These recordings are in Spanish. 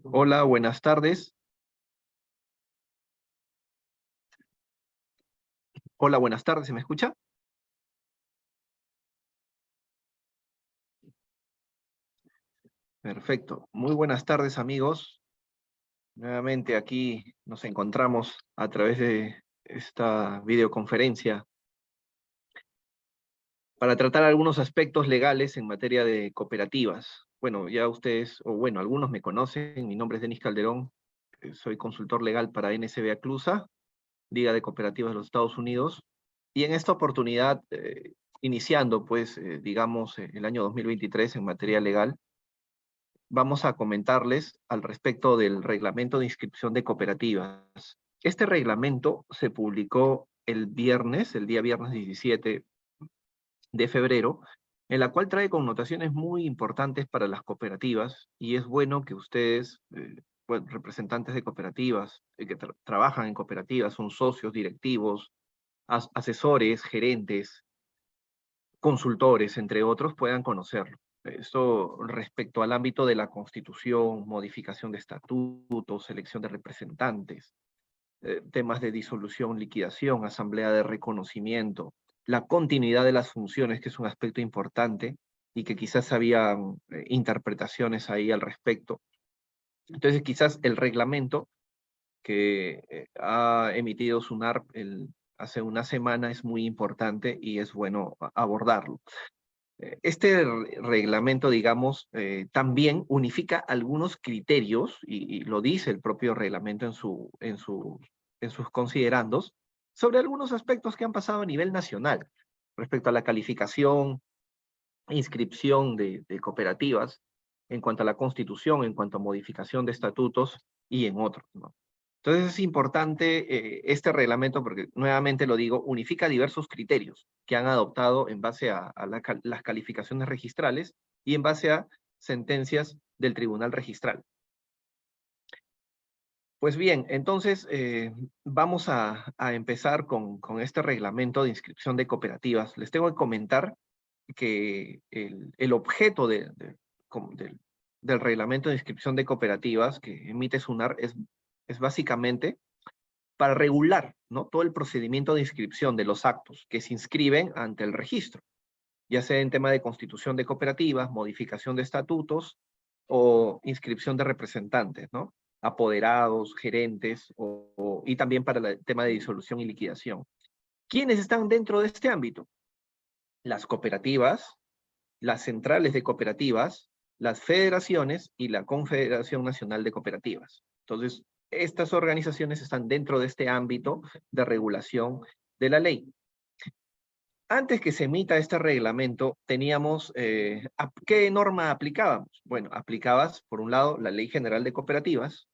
Hola, buenas tardes. Hola, buenas tardes, ¿se me escucha? Perfecto. Muy buenas tardes, amigos. Nuevamente aquí nos encontramos a través de esta videoconferencia para tratar algunos aspectos legales en materia de cooperativas. Bueno, ya ustedes, o bueno, algunos me conocen, mi nombre es Denis Calderón, soy consultor legal para NSB Clusa, Liga de Cooperativas de los Estados Unidos, y en esta oportunidad, iniciando pues, digamos, el año 2023 en materia legal, vamos a comentarles al respecto del reglamento de inscripción de cooperativas. Este reglamento se publicó el viernes, el día viernes 17 de febrero, en la cual trae connotaciones muy importantes para las cooperativas, y es bueno que ustedes, bueno, representantes de cooperativas, que trabajan en cooperativas, son socios directivos, asesores, gerentes, consultores, entre otros, puedan conocerlo. Esto respecto al ámbito de la Constitución, modificación de estatutos, selección de representantes, temas de disolución, liquidación, asamblea de reconocimiento, la continuidad de las funciones, que es un aspecto importante y que quizás había interpretaciones ahí al respecto. Entonces, quizás el reglamento que ha emitido SUNARP hace una semana es muy importante y es bueno abordarlo. Este reglamento, digamos, también unifica algunos criterios, y lo dice el propio reglamento en sus considerandos, sobre algunos aspectos que han pasado a nivel nacional, respecto a la calificación, inscripción de cooperativas, en cuanto a la constitución, en cuanto a modificación de estatutos y en otros, ¿no? Entonces es importante este reglamento porque, nuevamente lo digo, unifica diversos criterios que han adoptado en base a las calificaciones registrales y en base a sentencias del Tribunal Registral. Pues bien, entonces vamos a empezar con este reglamento de inscripción de cooperativas. Les tengo que comentar que el objeto del reglamento de inscripción de cooperativas que emite SUNAR es básicamente para regular, ¿no?, todo el procedimiento de inscripción de los actos que se inscriben ante el registro, ya sea en tema de constitución de cooperativas, modificación de estatutos o inscripción de representantes, ¿no?, apoderados, gerentes, y también para el tema de disolución y liquidación. ¿Quiénes están dentro de este ámbito? Las cooperativas, las centrales de cooperativas, las federaciones y la Confederación Nacional de Cooperativas. Entonces, estas organizaciones están dentro de este ámbito de regulación de la ley. Antes que se emita este reglamento, teníamos, ¿qué norma aplicábamos? Bueno, aplicabas, por un lado, la Ley General de Cooperativas,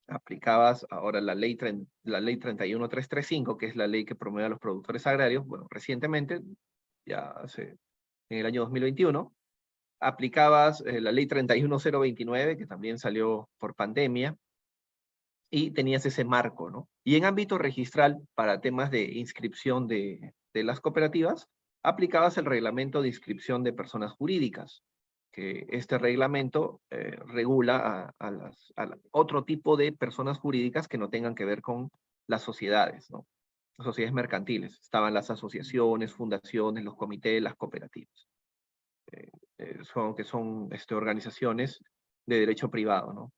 aplicabas ahora la ley 31335, que es la ley que promueve a los productores agrarios, bueno, recientemente, en el año 2021, aplicabas la ley 31029, que también salió por pandemia, y tenías ese marco, ¿no? Y en ámbito registral, para temas de inscripción de las cooperativas, aplicabas el reglamento de inscripción de personas jurídicas, que este reglamento regula a otro tipo de personas jurídicas que no tengan que ver con las sociedades, ¿no? Las sociedades mercantiles. Estaban las asociaciones, fundaciones, los comités, las cooperativas. Son organizaciones de derecho privado, ¿no?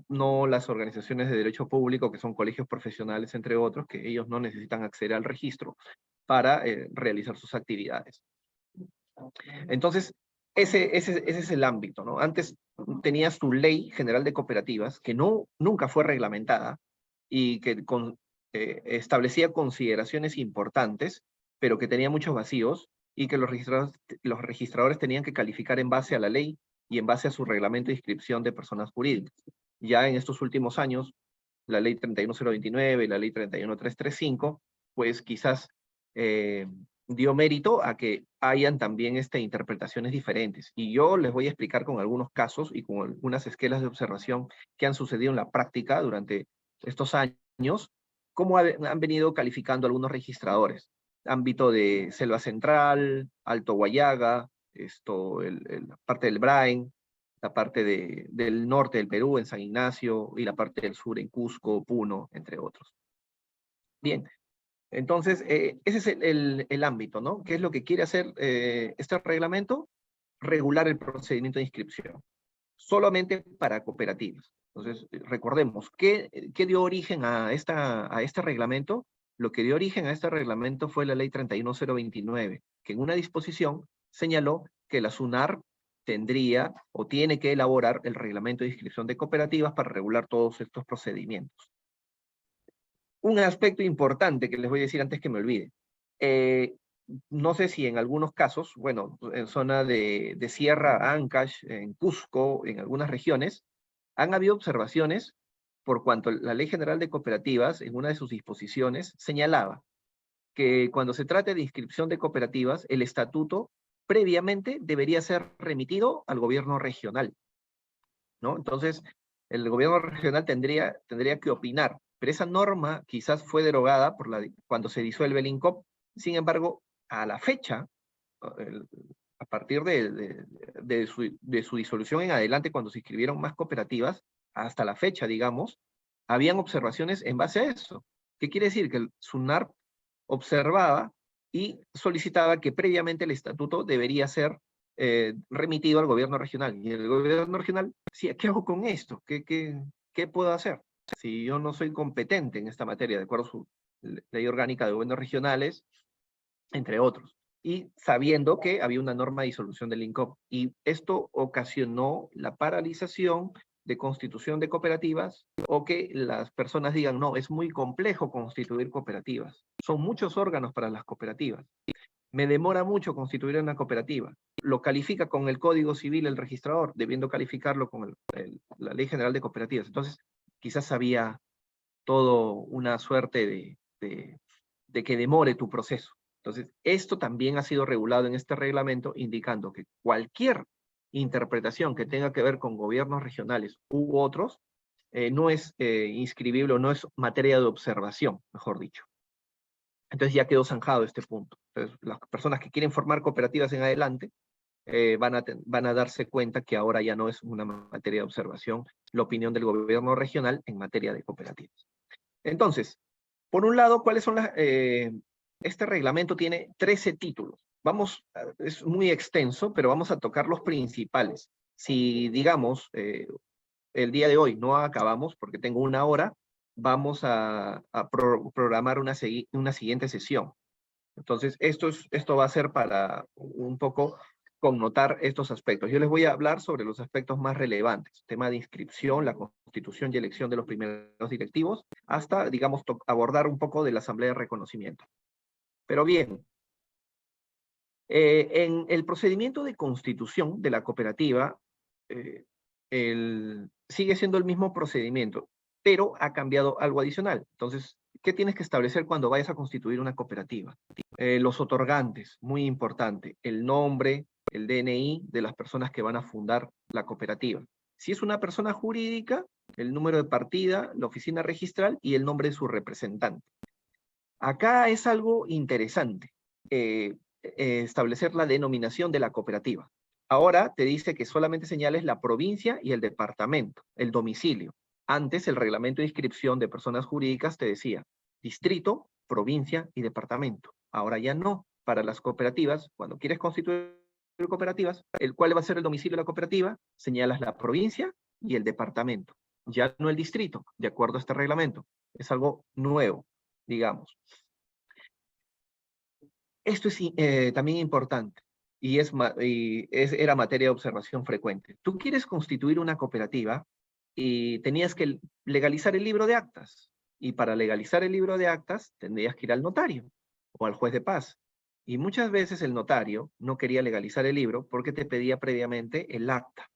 No las organizaciones de derecho público, que son colegios profesionales, entre otros, que ellos no necesitan acceder al registro para realizar sus actividades. Entonces, ese es el ámbito, ¿no? Antes tenías tu Ley General de Cooperativas, que nunca fue reglamentada y que establecía consideraciones importantes, pero que tenía muchos vacíos, y que los registradores tenían que calificar en base a la ley y en base a su reglamento de inscripción de personas jurídicas. Ya en estos últimos años, la ley 31029 y la ley 31335, pues quizás dio mérito a que hayan también interpretaciones diferentes. Y yo les voy a explicar con algunos casos y con algunas esquelas de observación que han sucedido en la práctica durante estos años, cómo han venido calificando algunos registradores. Ámbito de Selva Central, Alto Guayaga, parte del Brain, la parte del norte del Perú, en San Ignacio, y la parte del sur en Cusco, Puno, entre otros. Bien, entonces, ese es el ámbito, ¿no? ¿Qué es lo que quiere hacer este reglamento? Regular el procedimiento de inscripción, solamente para cooperativas. Entonces, recordemos, ¿qué dio origen a este reglamento? Lo que dio origen a este reglamento fue la ley 31029, que en una disposición señaló que la SUNAR tendría o tiene que elaborar el reglamento de inscripción de cooperativas para regular todos estos procedimientos. Un aspecto importante que les voy a decir antes que me olvide. No sé si en algunos casos, bueno, en zona de Sierra, Ancash, en Cusco, en algunas regiones, han habido observaciones por cuanto la Ley General de Cooperativas, en una de sus disposiciones, señalaba que cuando se trate de inscripción de cooperativas, el estatuto previamente debería ser remitido al gobierno regional, ¿no? Entonces, el gobierno regional tendría que opinar, pero esa norma quizás fue derogada cuando se disuelve el INCOP. Sin embargo, a la fecha, a partir de su disolución en adelante, cuando se inscribieron más cooperativas, hasta la fecha, digamos, habían observaciones en base a eso. ¿Qué quiere decir? Que el SUNAR observaba y solicitaba que previamente el estatuto debería ser remitido al gobierno regional. Y el gobierno regional decía, ¿qué hago con esto? ¿Qué puedo hacer? Si yo no soy competente en esta materia, de acuerdo a su ley orgánica de gobiernos regionales, entre otros. Y sabiendo que había una norma de disolución del INCOP. Y esto ocasionó la paralización de constitución de cooperativas, o que las personas digan, no, es muy complejo constituir cooperativas. Son muchos órganos para las cooperativas. Me demora mucho constituir una cooperativa. Lo califica con el Código Civil el registrador, debiendo calificarlo con la Ley General de Cooperativas. Entonces, quizás había todo una suerte de que demore tu proceso. Entonces, esto también ha sido regulado en este reglamento, indicando que cualquier interpretación que tenga que ver con gobiernos regionales u otros, no es inscribible o no es materia de observación, mejor dicho. Entonces ya quedó zanjado este punto. Entonces, las personas que quieren formar cooperativas en adelante van a darse cuenta que ahora ya no es una materia de observación la opinión del gobierno regional en materia de cooperativas. Entonces, por un lado, ¿cuáles son este reglamento tiene 13 títulos. Es muy extenso, pero vamos a tocar los principales. Si, digamos, el día de hoy no acabamos, porque tengo una hora, vamos a programar una siguiente sesión. Entonces, esto va a ser para un poco connotar estos aspectos. Yo les voy a hablar sobre los aspectos más relevantes, tema de inscripción, la constitución y elección de los primeros directivos, hasta, digamos, abordar un poco de la asamblea de reconocimiento. Pero bien, en el procedimiento de constitución de la cooperativa, sigue siendo el mismo procedimiento, pero ha cambiado algo adicional. Entonces, ¿qué tienes que establecer cuando vayas a constituir una cooperativa? Los otorgantes, muy importante, el nombre, el DNI de las personas que van a fundar la cooperativa. Si es una persona jurídica, el número de partida, la oficina registral y el nombre de su representante. Acá es algo interesante, establecer la denominación de la cooperativa. Ahora te dice que solamente señales la provincia y el departamento, el domicilio. Antes el reglamento de inscripción de personas jurídicas te decía distrito, provincia y departamento. Ahora ya no. Para las cooperativas, cuando quieres constituir cooperativas, ¿cuál va a ser el domicilio de la cooperativa? Señalas la provincia y el departamento. Ya no el distrito, de acuerdo a este reglamento. Es algo nuevo, digamos. Esto es también importante y era materia de observación frecuente. Tú quieres constituir una cooperativa y tenías que legalizar el libro de actas. Y para legalizar el libro de actas tendrías que ir al notario o al juez de paz. Y muchas veces el notario no quería legalizar el libro porque te pedía previamente el acta.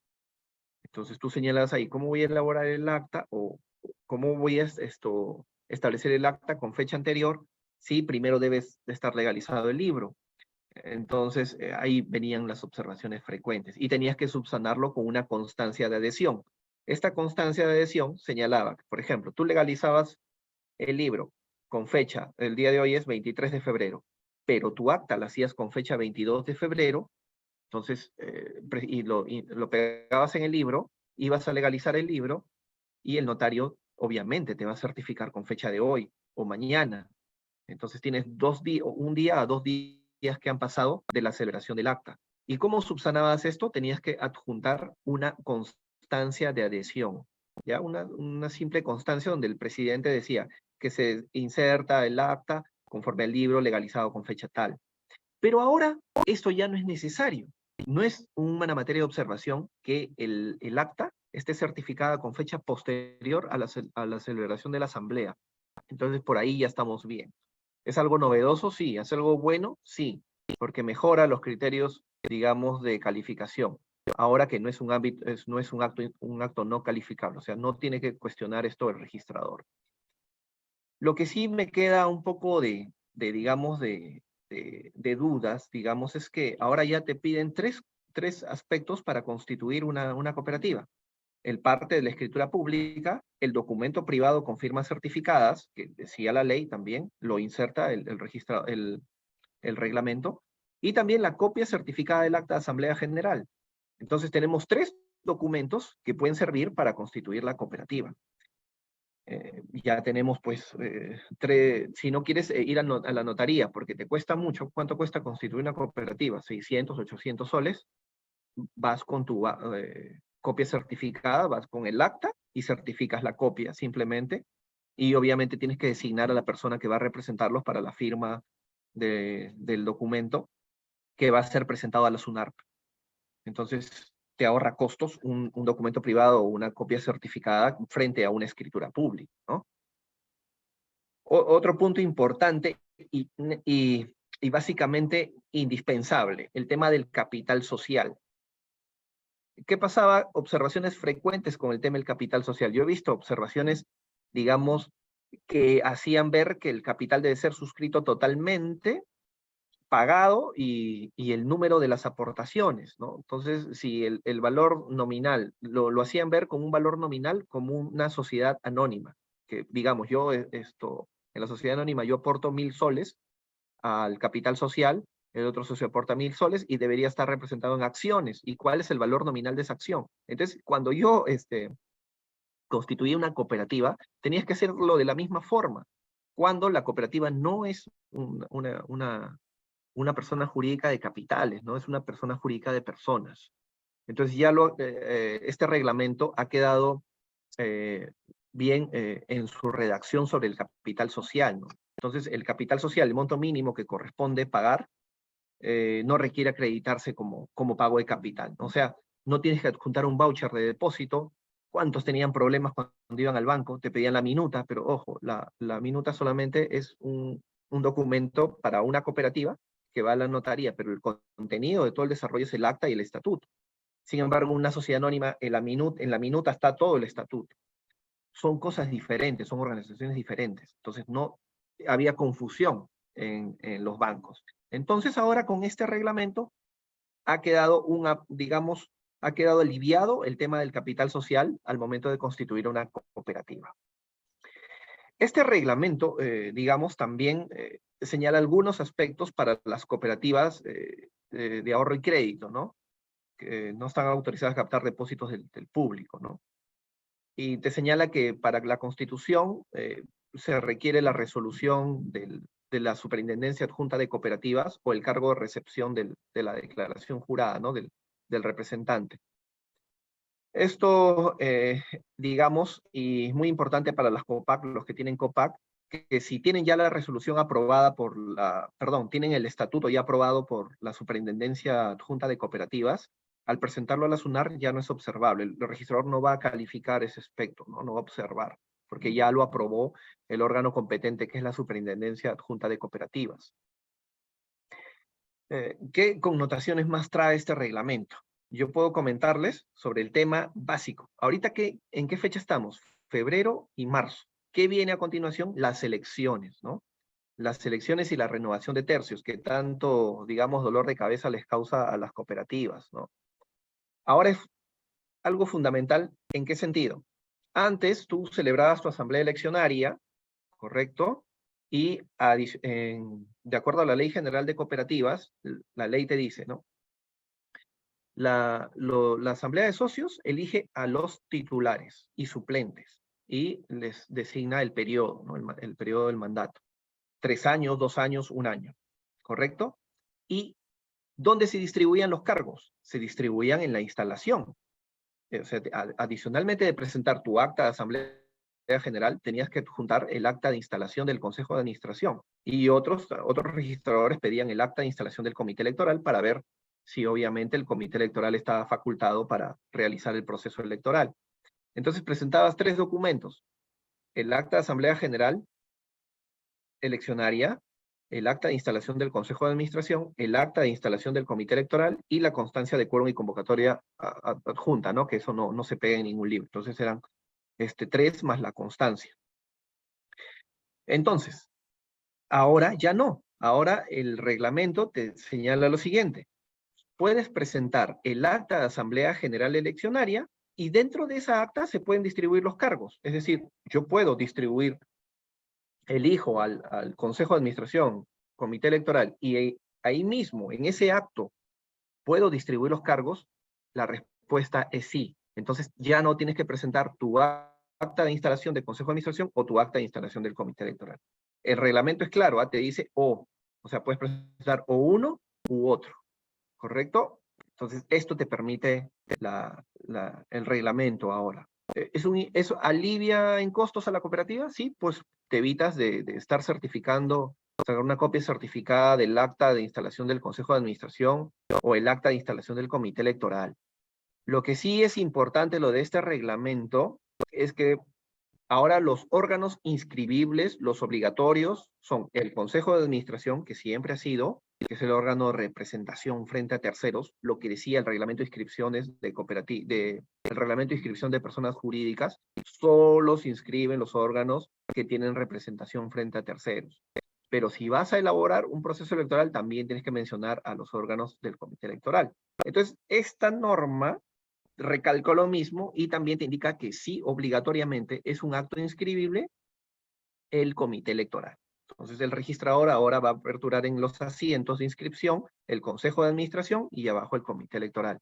Entonces tú señalas ahí, ¿cómo voy a elaborar el acta? O ¿cómo voy a establecer el acta con fecha anterior? Sí, primero debes de estar legalizado el libro. Entonces, ahí venían las observaciones frecuentes y tenías que subsanarlo con una constancia de adhesión. Esta constancia de adhesión señalaba que, por ejemplo, tú legalizabas el libro con fecha, el día de hoy es 23 de febrero, pero tu acta la hacías con fecha 22 de febrero, Entonces, y lo pegabas en el libro, ibas a legalizar el libro, y el notario obviamente te va a certificar con fecha de hoy o mañana. Entonces tienes un día a 2 días que han pasado de la celebración del acta. ¿Y cómo subsanabas esto? Tenías que adjuntar una constancia de adhesión, ¿ya? Una simple constancia donde el presidente decía que se inserta el acta conforme al libro legalizado con fecha tal. Pero ahora esto ya no es necesario. No es una materia de observación que el acta esté certificada con fecha posterior a la celebración de la asamblea. Entonces por ahí ya estamos bien. ¿Es algo novedoso? Sí. ¿Es algo bueno? Sí, porque mejora los criterios, digamos, de calificación. Ahora que no es un acto no calificable, o sea, no tiene que cuestionar esto el registrador. Lo que sí me queda un poco digamos, de dudas, digamos, es que ahora ya te piden tres aspectos para constituir una cooperativa. El parte de la escritura pública, el documento privado con firmas certificadas, que decía la ley también, lo inserta el reglamento, y también la copia certificada del acta de Asamblea General. Entonces tenemos 3 documentos que pueden servir para constituir la cooperativa. Ya tenemos pues, si no quieres ir a la notaría porque te cuesta mucho, ¿cuánto cuesta constituir una cooperativa? 600, 800 soles, vas con tu copia certificada, vas con el acta y certificas la copia simplemente, y obviamente tienes que designar a la persona que va a representarlos para la firma del documento que va a ser presentado a la SUNARP. Entonces, te ahorra costos un documento privado o una copia certificada frente a una escritura pública, ¿no? Otro punto importante y básicamente indispensable, el tema del capital social. ¿Qué pasaba? Observaciones frecuentes con el tema del capital social. Yo he visto observaciones, digamos, que hacían ver que el capital debe ser suscrito totalmente, pagado y el número de las aportaciones, ¿no? Entonces, si el valor nominal, lo hacían ver como un valor nominal, como una sociedad anónima, que digamos, en la sociedad anónima yo aporto 1000 soles al capital social, el otro socio aporta 1000 soles y debería estar representado en acciones. ¿Y cuál es el valor nominal de esa acción? Entonces, cuando yo constituía una cooperativa, tenías que hacerlo de la misma forma, cuando la cooperativa no es una persona jurídica de capitales, ¿no? Es una persona jurídica de personas. Entonces ya este reglamento ha quedado bien en su redacción sobre el capital social, ¿no? Entonces el capital social, el monto mínimo que corresponde pagar, no requiere acreditarse como pago de capital, ¿no? O sea, no tienes que adjuntar un voucher de depósito. ¿Cuántos tenían problemas cuando iban al banco? Te pedían la minuta, pero ojo, la minuta solamente es un documento para una cooperativa que va a la notaría, pero el contenido de todo el desarrollo es el acta y el estatuto. Sin embargo, una sociedad anónima, en la minuta está todo el estatuto. Son cosas diferentes, son organizaciones diferentes. Entonces, no había confusión en los bancos. Entonces, ahora con este reglamento ha quedado digamos, ha quedado aliviado el tema del capital social al momento de constituir una cooperativa. Este reglamento, digamos, también señala algunos aspectos para las cooperativas de ahorro y crédito, ¿no? Que no están autorizadas a captar depósitos del público, ¿no? Y te señala que para la constitución se requiere la resolución de la Superintendencia Adjunta de Cooperativas o el cargo de recepción de la declaración jurada, ¿no? Del representante. Esto, digamos, y es muy importante para las COPAC, los que tienen COPAC, que si tienen ya la resolución aprobada tienen el estatuto ya aprobado por la Superintendencia Adjunta de Cooperativas, al presentarlo a la SUNAR ya no es observable. El registrador no va a calificar ese aspecto, no va a observar, porque ya lo aprobó el órgano competente, que es la Superintendencia Adjunta de Cooperativas. ¿Qué connotaciones más trae este reglamento? Yo puedo comentarles sobre el tema básico. Ahorita, ¿en qué fecha estamos? Febrero y marzo. ¿Qué viene a continuación? Las elecciones, ¿no? Las elecciones y la renovación de tercios, que tanto, digamos, dolor de cabeza les causa a las cooperativas, ¿no? Ahora es algo fundamental, ¿en qué sentido? Antes tú celebrabas tu asamblea eleccionaria, ¿correcto? Y de acuerdo a la Ley General de Cooperativas, la ley te dice, ¿no? la asamblea de socios elige a los titulares y suplentes y les designa el periodo, ¿no? El periodo del mandato. 3 años, 2 años, 1 año, ¿correcto? ¿Y dónde se distribuían los cargos? Se distribuían en la instalación. O sea, adicionalmente de presentar tu acta de asamblea general, tenías que juntar el acta de instalación del Consejo de Administración. Y otros registradores pedían el acta de instalación del comité electoral para ver si obviamente el comité electoral estaba facultado para realizar el proceso electoral. Entonces presentabas 3 documentos: el acta de asamblea general eleccionaria, el acta de instalación del Consejo de Administración, el acta de instalación del comité electoral y la constancia de quórum y convocatoria adjunta, ¿no? Que eso no se pega en ningún libro. Entonces eran 3 más la constancia. Entonces, ahora ya no. Ahora el reglamento te señala lo siguiente: puedes presentar el acta de asamblea general eleccionaria y dentro de esa acta se pueden distribuir los cargos. Es decir, yo puedo distribuir, elijo al Consejo de Administración, Comité Electoral, y ahí mismo, en ese acto, ¿puedo distribuir los cargos? La respuesta es sí. Entonces ya no tienes que presentar tu acta de instalación del Consejo de Administración o tu acta de instalación del Comité Electoral. El reglamento es claro, te dice o sea, puedes presentar o uno u otro, ¿correcto? Entonces esto te permite el reglamento ahora. ¿Eso alivia en costos a la cooperativa? Sí, pues te evitas de estar certificando, sacar una copia certificada del acta de instalación del Consejo de Administración o el acta de instalación del Comité Electoral. Lo que sí es importante, lo de este reglamento, es que ahora los órganos inscribibles, los obligatorios, son el Consejo de Administración, que siempre ha sido, que es el órgano de representación frente a terceros, lo que decía el reglamento de inscripciones de el reglamento de inscripción de personas jurídicas, solo se inscriben los órganos que tienen representación frente a terceros. Pero si vas a elaborar un proceso electoral, también tienes que mencionar a los órganos del comité electoral. Entonces, esta norma recalcó lo mismo y también te indica que sí, obligatoriamente, es un acto inscribible el comité electoral. Entonces el registrador ahora va a aperturar en los asientos de inscripción el Consejo de Administración y abajo el comité electoral.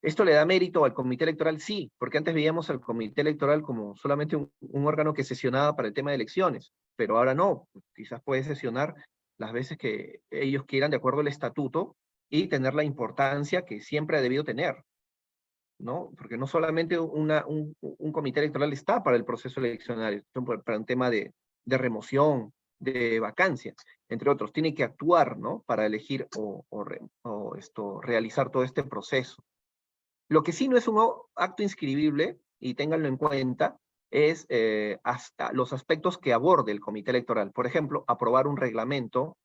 ¿Esto le da mérito al comité electoral? Sí, porque antes veíamos al comité electoral como solamente un órgano que sesionaba para el tema de elecciones, pero ahora no, quizás puede sesionar las veces que ellos quieran de acuerdo al estatuto y tener la importancia que siempre ha debido tener, ¿no? Porque no solamente un comité electoral está para el proceso eleccionario, para un tema de remoción, de vacancias, entre otros, tiene que actuar, ¿no? Para elegir realizar todo este proceso. Lo que sí no es un acto inscribible, y ténganlo en cuenta, es hasta los aspectos que aborde el comité electoral. Por ejemplo, aprobar un reglamento,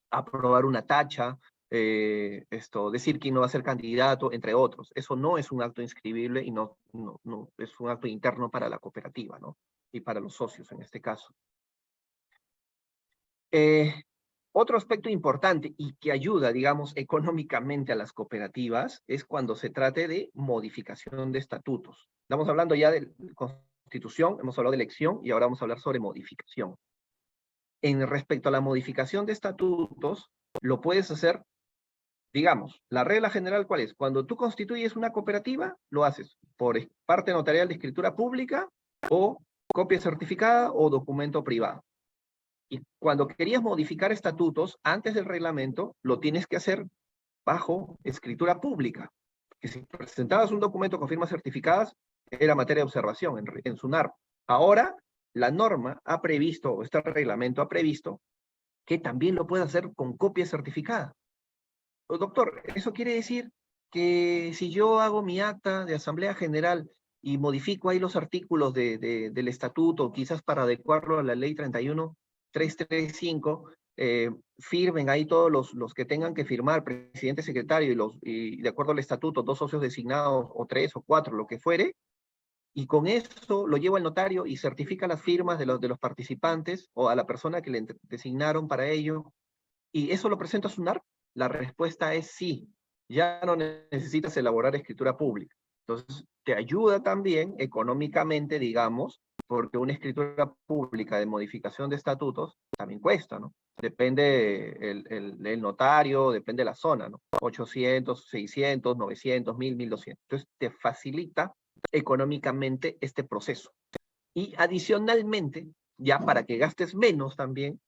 aprobar una tacha, decir quién no va a ser candidato, entre otros. Eso no es un acto inscribible y no es un acto interno para la cooperativa, ¿no? Y para los socios en este caso. Otro aspecto importante y que ayuda, digamos, económicamente a las cooperativas es cuando se trate de modificación de estatutos. Estamos hablando ya de constitución, hemos hablado de elección y ahora vamos a hablar sobre modificación. En respecto a la modificación de estatutos, lo puedes hacer, digamos, la regla general, ¿cuál es? Cuando tú constituyes una cooperativa, lo haces por parte notarial de escritura pública o copia certificada o documento privado. Y cuando querías modificar estatutos antes del reglamento, lo tienes que hacer bajo escritura pública. Que si presentabas un documento con firmas certificadas, era materia de observación en SUNARP. Ahora, la norma ha previsto, o este reglamento ha previsto, que también lo puede hacer con copia certificada. Doctor, ¿eso quiere decir que si yo hago mi acta de asamblea general y modifico ahí los artículos del estatuto, quizás para adecuarlo a la ley 31.335, firmen ahí todos los que tengan que firmar, presidente, secretario, y de acuerdo al estatuto, 2 socios designados, o 3 o 4, lo que fuere, y con eso lo llevo al notario y certifica las firmas de los participantes o a la persona que le designaron para ello, y eso lo presento a SUNARP? La respuesta es sí. Ya no necesitas elaborar escritura pública. Entonces, te ayuda también económicamente, digamos, porque una escritura pública de modificación de estatutos también cuesta, ¿no? Depende el notario, depende de la zona, ¿no? 800, 600, 900, 1000, 1200. Entonces, te facilita económicamente este proceso. Y adicionalmente, ya para que gastes menos también,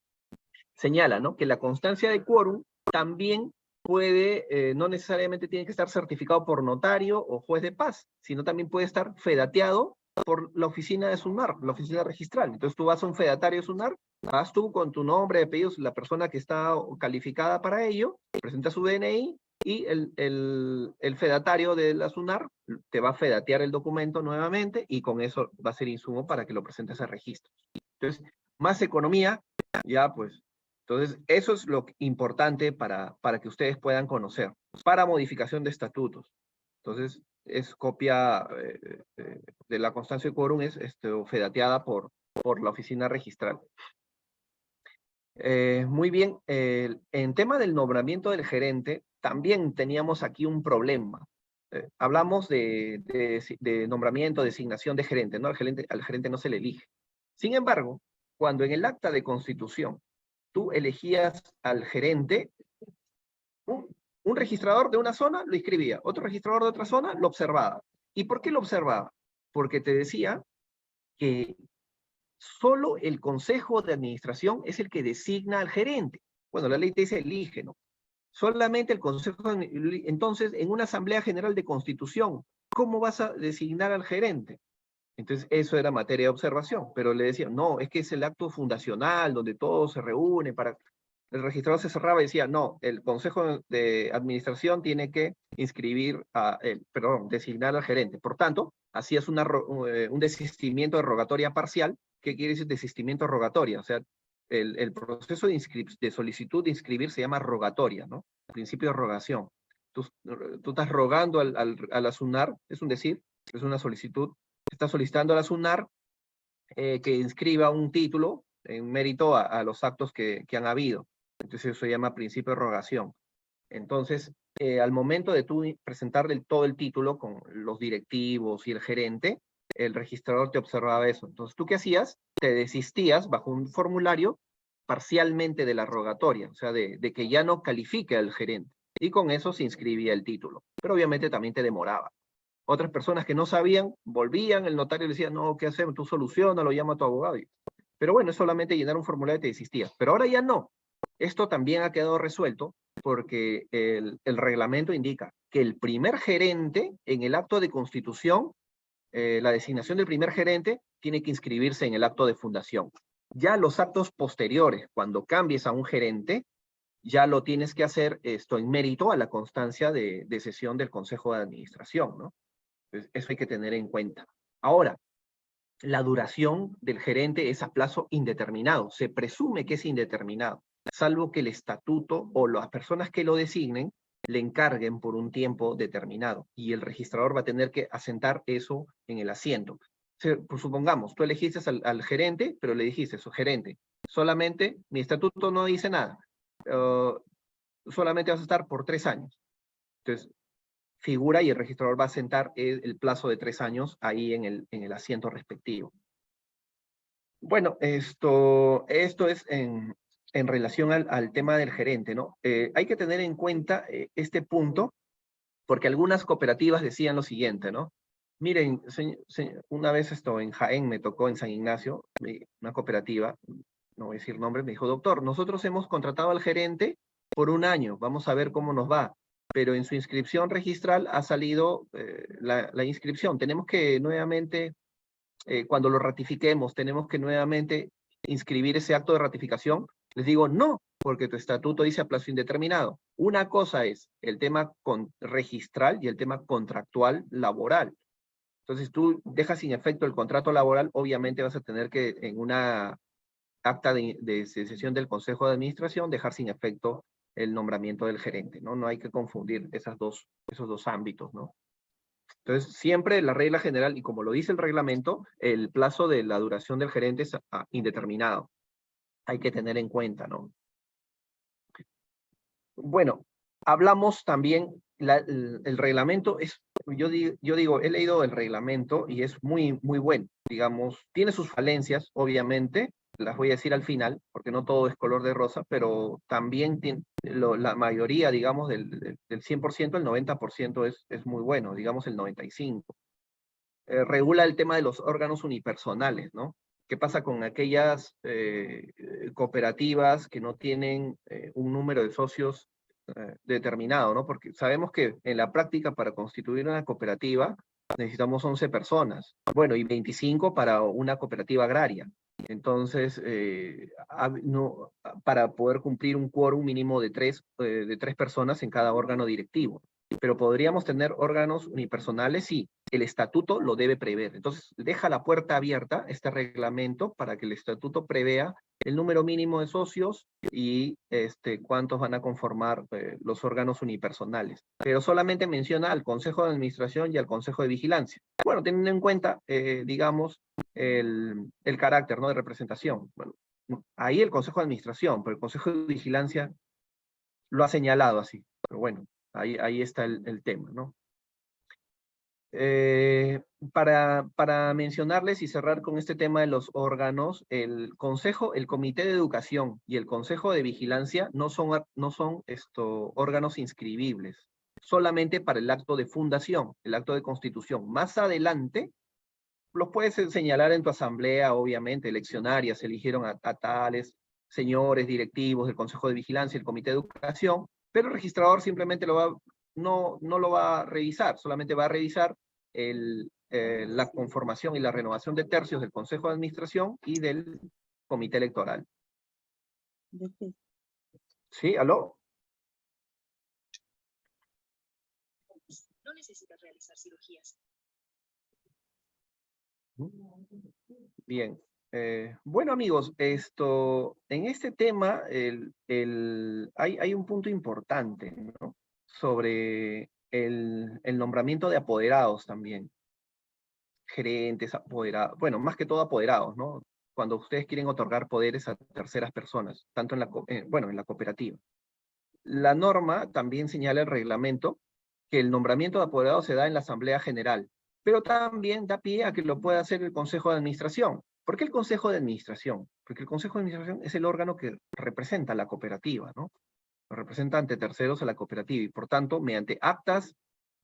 señala, ¿no?, que la constancia de quórum también puede, no necesariamente tiene que estar certificado por notario o juez de paz, sino también puede estar fedateado por la oficina de SUNAR, la oficina registral. Entonces tú vas a un fedatario de SUNAR, vas tú con tu nombre, apellidos, la persona que está calificada para ello, presenta su DNI y el fedatario de la SUNAR te va a fedatear el documento nuevamente y con eso va a ser insumo para que lo presentes a registro. Entonces, más economía, ya pues. Entonces, eso es lo importante para que ustedes puedan conocer. Para modificación de estatutos. Entonces, es copia de la constancia de quórum, es fedateada por la oficina registral. Muy bien, en tema del nombramiento del gerente, también teníamos aquí un problema. Hablamos de nombramiento, designación de gerente, ¿no? Al gerente no se le elige. Sin embargo, cuando en el acta de constitución tú elegías al gerente, un registrador de una zona lo inscribía, otro registrador de otra zona lo observaba. ¿Y por qué lo observaba? Porque te decía que solo el consejo de administración es el que designa al gerente. Bueno, la ley te dice elige, ¿no? Solamente el consejo, entonces, en una asamblea general de constitución, ¿cómo vas a designar al gerente? Entonces, eso era materia de observación, pero le decían, no, es que es el acto fundacional donde todos se reúnen para... El registrador se cerraba y decía, no, el consejo de administración tiene que designar al gerente. Por tanto, hacías un desistimiento de rogatoria parcial. ¿Qué quiere decir desistimiento de rogatoria? O sea, el proceso de solicitud de inscribir se llama rogatoria, ¿no? Principio de rogación. Tú estás rogando a la SUNAR, es un decir, es una solicitud, está solicitando a la SUNAR que inscriba un título en mérito a los actos que han habido. Entonces eso se llama principio de rogación. Entonces, al momento de tú presentarle todo el título con los directivos y el gerente, el registrador te observaba eso. Entonces, ¿tú qué hacías? Te desistías bajo un formulario parcialmente de la rogatoria, o sea, de que ya no califique al gerente. Y con eso se inscribía el título. Pero obviamente también te demoraba. Otras personas que no sabían, volvían, el notario le decía, no, ¿qué hacemos? Tú soluciona, lo llama a tu abogado. Pero bueno, es solamente llenar un formulario y te desistías. Pero ahora ya no. Esto también ha quedado resuelto porque el reglamento indica que el primer gerente, en el acto de constitución, la designación del primer gerente tiene que inscribirse en el acto de fundación. Ya los actos posteriores, cuando cambies a un gerente, ya lo tienes que hacer esto en mérito a la constancia de sesión del Consejo de Administración, ¿no? Entonces, eso hay que tener en cuenta. Ahora, la duración del gerente es a plazo indeterminado. Se presume que es indeterminado, salvo que el estatuto o las personas que lo designen le encarguen por un tiempo determinado. Y el registrador va a tener que asentar eso en el asiento. Pues supongamos, tú elegiste al gerente, pero le dijiste, su gerente, solamente, mi estatuto no dice nada. Solamente vas a estar por 3 años. Entonces, figura y el registrador va a sentar el plazo de 3 años ahí en el asiento respectivo. Bueno, esto es en relación al tema del gerente, ¿no? Hay que tener en cuenta este punto, porque algunas cooperativas decían lo siguiente, ¿no? Miren, una vez en Jaén me tocó en San Ignacio, una cooperativa, no voy a decir nombre, me dijo, doctor, nosotros hemos contratado al gerente por 1 año, vamos a ver cómo nos va. Pero en su inscripción registral ha salido la inscripción. Tenemos que nuevamente, cuando lo ratifiquemos, tenemos que nuevamente inscribir ese acto de ratificación. Les digo, no, porque tu estatuto dice a plazo indeterminado. Una cosa es el tema registral y el tema contractual laboral. Entonces tú dejas sin efecto el contrato laboral, obviamente vas a tener que en una acta de sesión del Consejo de Administración dejar sin efecto el nombramiento del gerente, ¿no? No hay que confundir esos dos ámbitos, ¿no? Entonces, siempre la regla general, y como lo dice el reglamento, el plazo de la duración del gerente es indeterminado. Hay que tener en cuenta, ¿no? Bueno, Hablamos también, el reglamento es, yo digo, he leído el reglamento y es muy, muy bueno, digamos, tiene sus falencias, obviamente, las voy a decir al final, porque no todo es color de rosa, pero también tiene, la mayoría, digamos, del 100%, el 90% es muy bueno, digamos el 95%. Regula el tema de los órganos unipersonales, ¿no? ¿Qué pasa con aquellas cooperativas que no tienen un número de socios determinado, ¿no? Porque sabemos que en la práctica para constituir una cooperativa necesitamos 11 personas, bueno, y 25 para una cooperativa agraria. Entonces, no, para poder cumplir un quórum mínimo de tres personas en cada órgano directivo. Pero podríamos tener órganos unipersonales, sí, el estatuto lo debe prever. Entonces, deja la puerta abierta este reglamento para que el estatuto prevea el número mínimo de socios y cuántos van a conformar los órganos unipersonales. Pero solamente menciona al Consejo de Administración y al Consejo de Vigilancia. Bueno, teniendo en cuenta, digamos, el carácter, ¿no?, de representación. Bueno, ahí el Consejo de Administración, pero el Consejo de Vigilancia lo ha señalado así. Pero bueno, ahí está el tema, ¿no? Para mencionarles y cerrar con este tema de los órganos, el Consejo, el Comité de Educación y el Consejo de Vigilancia no son órganos inscribibles, solamente para el acto de fundación, el acto de constitución. Más adelante, los puedes señalar en tu asamblea, obviamente, eleccionaria, se eligieron a tales señores directivos del Consejo de Vigilancia y el Comité de Educación, pero el registrador simplemente no lo va a revisar, solamente va a revisar la conformación y la renovación de tercios del Consejo de Administración y del Comité Electoral. ¿Sí? ¿Aló? No necesitas realizar cirugías. Bien. Bueno, amigos, en este tema hay un punto importante, ¿no?, sobre el nombramiento de apoderados también. Gerentes, apoderados, bueno, más que todo apoderados, ¿no? Cuando ustedes quieren otorgar poderes a terceras personas, tanto en la cooperativa. La norma también señala el reglamento que el nombramiento de apoderados se da en la Asamblea General, pero también da pie a que lo pueda hacer el Consejo de Administración. ¿Por qué el Consejo de Administración? Porque el Consejo de Administración es el órgano que representa a la cooperativa, ¿no? Lo representa ante terceros a la cooperativa y, por tanto, mediante actas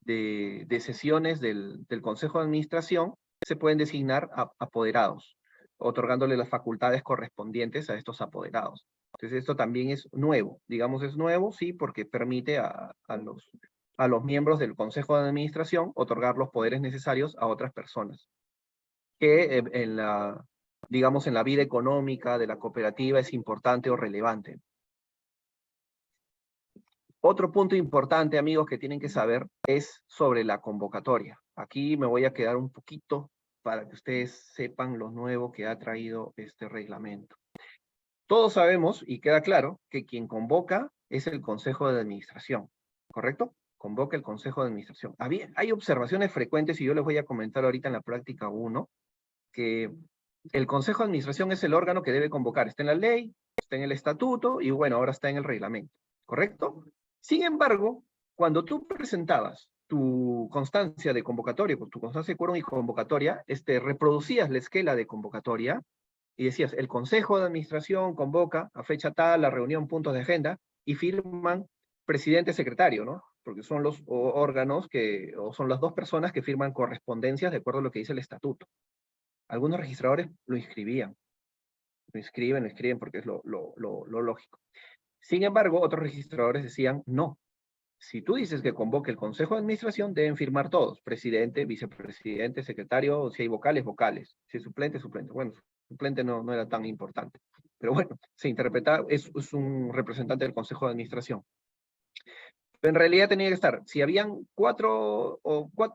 de sesiones del Consejo de Administración, se pueden designar apoderados, otorgándole las facultades correspondientes a estos apoderados. Entonces, esto también es nuevo. Digamos, es nuevo, sí, porque permite a los miembros del Consejo de Administración otorgar los poderes necesarios a otras personas, que digamos, en la vida económica de la cooperativa es importante o relevante. Otro punto importante, amigos, que tienen que saber es sobre la convocatoria. Aquí me voy a quedar un poquito para que ustedes sepan lo nuevo que ha traído este reglamento. Todos sabemos, y queda claro, que quien convoca es el Consejo de Administración, ¿correcto? Convoca el Consejo de Administración. Hay observaciones frecuentes, y yo les voy a comentar ahorita en la práctica 1, que el Consejo de Administración es el órgano que debe convocar. Está en la ley, está en el estatuto, y bueno, ahora está en el reglamento, ¿correcto? Sin embargo, cuando tú presentabas tu constancia de convocatoria, tu constancia de quórum y convocatoria, reproducías la esquela de convocatoria y decías, el Consejo de Administración convoca a fecha tal la reunión, puntos de agenda, y firman presidente, secretario, ¿no? Porque son los órganos o son las dos personas que firman correspondencias de acuerdo a lo que dice el estatuto. Algunos registradores lo inscribían. Lo inscriben porque es lo lógico. Sin embargo, otros registradores decían, no, si tú dices que convoque el Consejo de Administración, deben firmar todos, presidente, vicepresidente, secretario, si hay vocales, vocales, si hay suplente, suplente. Bueno, suplente no era tan importante, pero bueno, se interpreta, es un representante del Consejo de Administración. Pero en realidad tenía que estar, si habían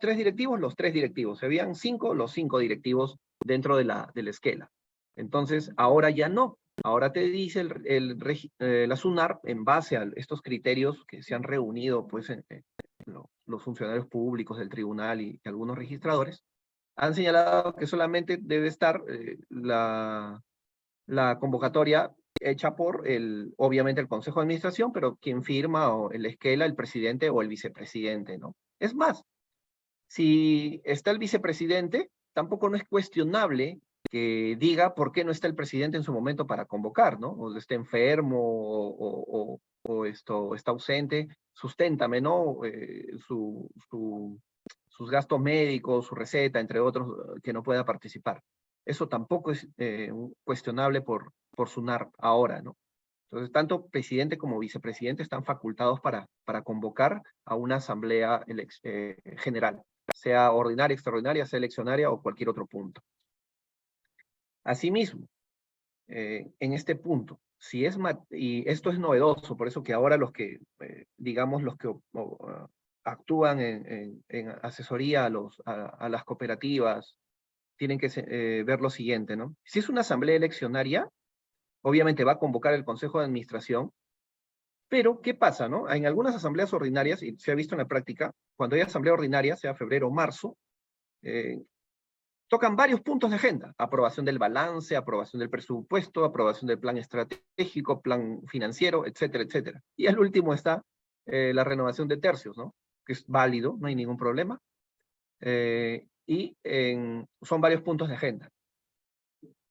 tres directivos, los tres directivos, si habían 5, los 5 directivos dentro de la esquela. Entonces, ahora ya no. Ahora te dice la SUNAR, en base a estos criterios que se han reunido pues, los funcionarios públicos del tribunal y algunos registradores, han señalado que solamente debe estar la convocatoria hecha por, obviamente, el Consejo de Administración, pero quien firma o el esquela, el presidente o el vicepresidente, ¿no? Es más, si está el vicepresidente, tampoco no es cuestionable que diga por qué no está el presidente en su momento para convocar, ¿no? O está enfermo o está ausente, susténtame, ¿no? Sus gastos médicos, su receta, entre otros, que no pueda participar. Eso tampoco es cuestionable por SUNARP ahora, ¿no? Entonces, tanto presidente como vicepresidente están facultados para convocar a una asamblea general, sea ordinaria, extraordinaria, sea eleccionaria o cualquier otro punto. Asimismo, en este punto, y esto es novedoso, por eso que ahora los que, digamos, los que actúan en asesoría a las cooperativas, tienen que ver lo siguiente, ¿no? Si es una asamblea eleccionaria, obviamente va a convocar el Consejo de Administración, pero ¿qué pasa, no? En algunas asambleas ordinarias, y se ha visto en la práctica, cuando hay asamblea ordinaria, sea febrero o marzo, tocan varios puntos de agenda: aprobación del balance, aprobación del presupuesto, aprobación del plan estratégico, plan financiero, etcétera, etcétera. Y al último está la renovación de tercios, ¿no? Que es válido, no hay ningún problema. Son varios puntos de agenda.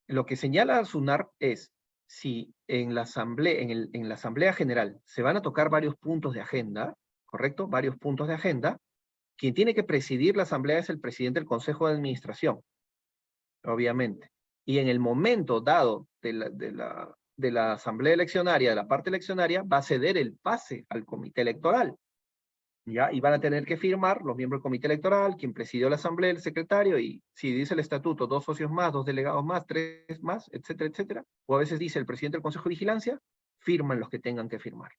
Lo que señala SUNARP es, si en la asamblea general se van a tocar varios puntos de agenda, ¿correcto? Varios puntos de agenda, quien tiene que presidir la asamblea es el presidente del Consejo de Administración, obviamente. Y en el momento dado de la asamblea eleccionaria, de la parte eleccionaria, va a ceder el pase al comité electoral. ¿Ya? Y van a tener que firmar los miembros del comité electoral, quien presidió la asamblea, el secretario, y si dice el estatuto, 2 socios más, 2 delegados más, 3 más, etcétera, etcétera. O a veces dice el presidente del Consejo de Vigilancia, firman los que tengan que firmar.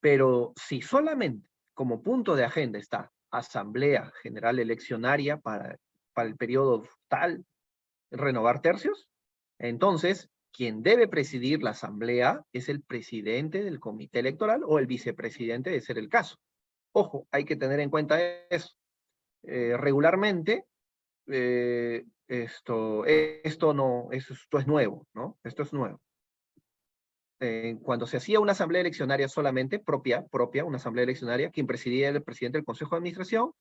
Pero si solamente como punto de agenda está asamblea general eleccionaria para el periodo tal, renovar tercios, entonces quien debe presidir la asamblea es el presidente del comité electoral o el vicepresidente, de ser el caso. Ojo, hay que tener en cuenta eso. Regularmente, esto es nuevo, ¿no? Esto es nuevo. Cuando se hacía una asamblea eleccionaria solamente, propia, una asamblea eleccionaria, quien presidía era el presidente del Consejo de Administración,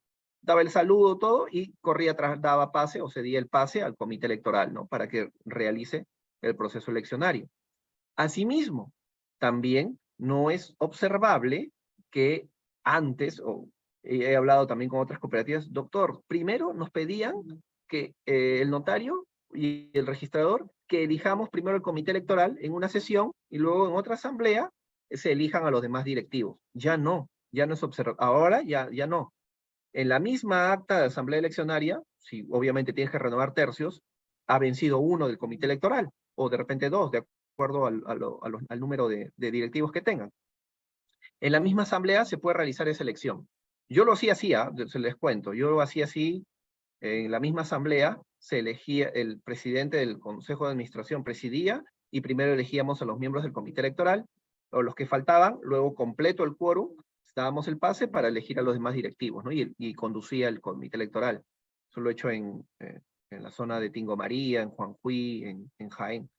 daba el saludo, todo, y corría atrás, daba pase o cedía el pase al comité electoral, ¿no? Para que realice el proceso eleccionario. Asimismo, también no es observable que antes, o he hablado también con otras cooperativas, doctor, primero nos pedían que el notario y el registrador, que elijamos primero el comité electoral en una sesión y luego en otra asamblea se elijan a los demás directivos. Ya no es observable. Ahora ya no. En la misma acta de asamblea eleccionaria, si obviamente tienes que renovar tercios, ha vencido uno del comité electoral, o de repente dos, de acuerdo al número de directivos que tengan. En la misma asamblea se puede realizar esa elección. Yo lo hacía así, se les cuento, yo lo hacía así. En la misma asamblea se elegía el presidente del Consejo de Administración, presidía, y primero elegíamos a los miembros del comité electoral, o los que faltaban, luego completo el quórum, dábamos el pase para elegir a los demás directivos, ¿no? Y conducía el comité electoral. Eso lo he hecho en la zona de Tingo María, en Juanjuy, en Jaén.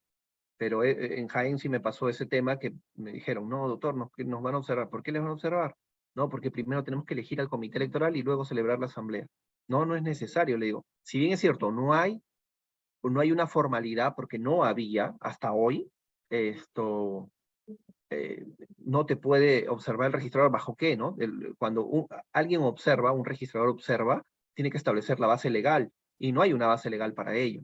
Pero en Jaén sí me pasó ese tema que me dijeron, no, doctor, nos van a observar. ¿Por qué les van a observar? No, porque primero tenemos que elegir al comité electoral y luego celebrar la asamblea. No es necesario, le digo. Si bien es cierto, no hay una formalidad, porque no había hasta hoy, no te puede observar el registrador. ¿Bajo qué, no? Cuando alguien observa, un registrador observa, tiene que establecer la base legal, y no hay una base legal para ello.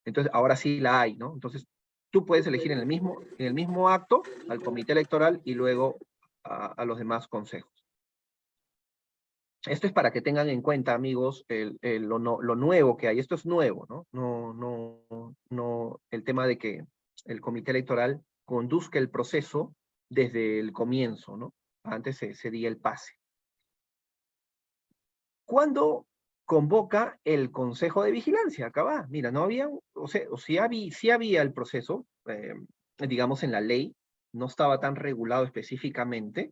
Entonces, ahora sí la hay, ¿no? Entonces, tú puedes elegir en el mismo acto al comité electoral y luego a los demás consejos. Esto es para que tengan en cuenta, amigos, lo nuevo que hay. Esto es nuevo, ¿no? No el tema de que el comité electoral conduzca el proceso desde el comienzo, ¿no? Antes se di el pase. ¿Cuándo convoca el Consejo de Vigilancia? Acá va. Mira, no había, sí había el proceso, digamos, en la ley, no estaba tan regulado específicamente,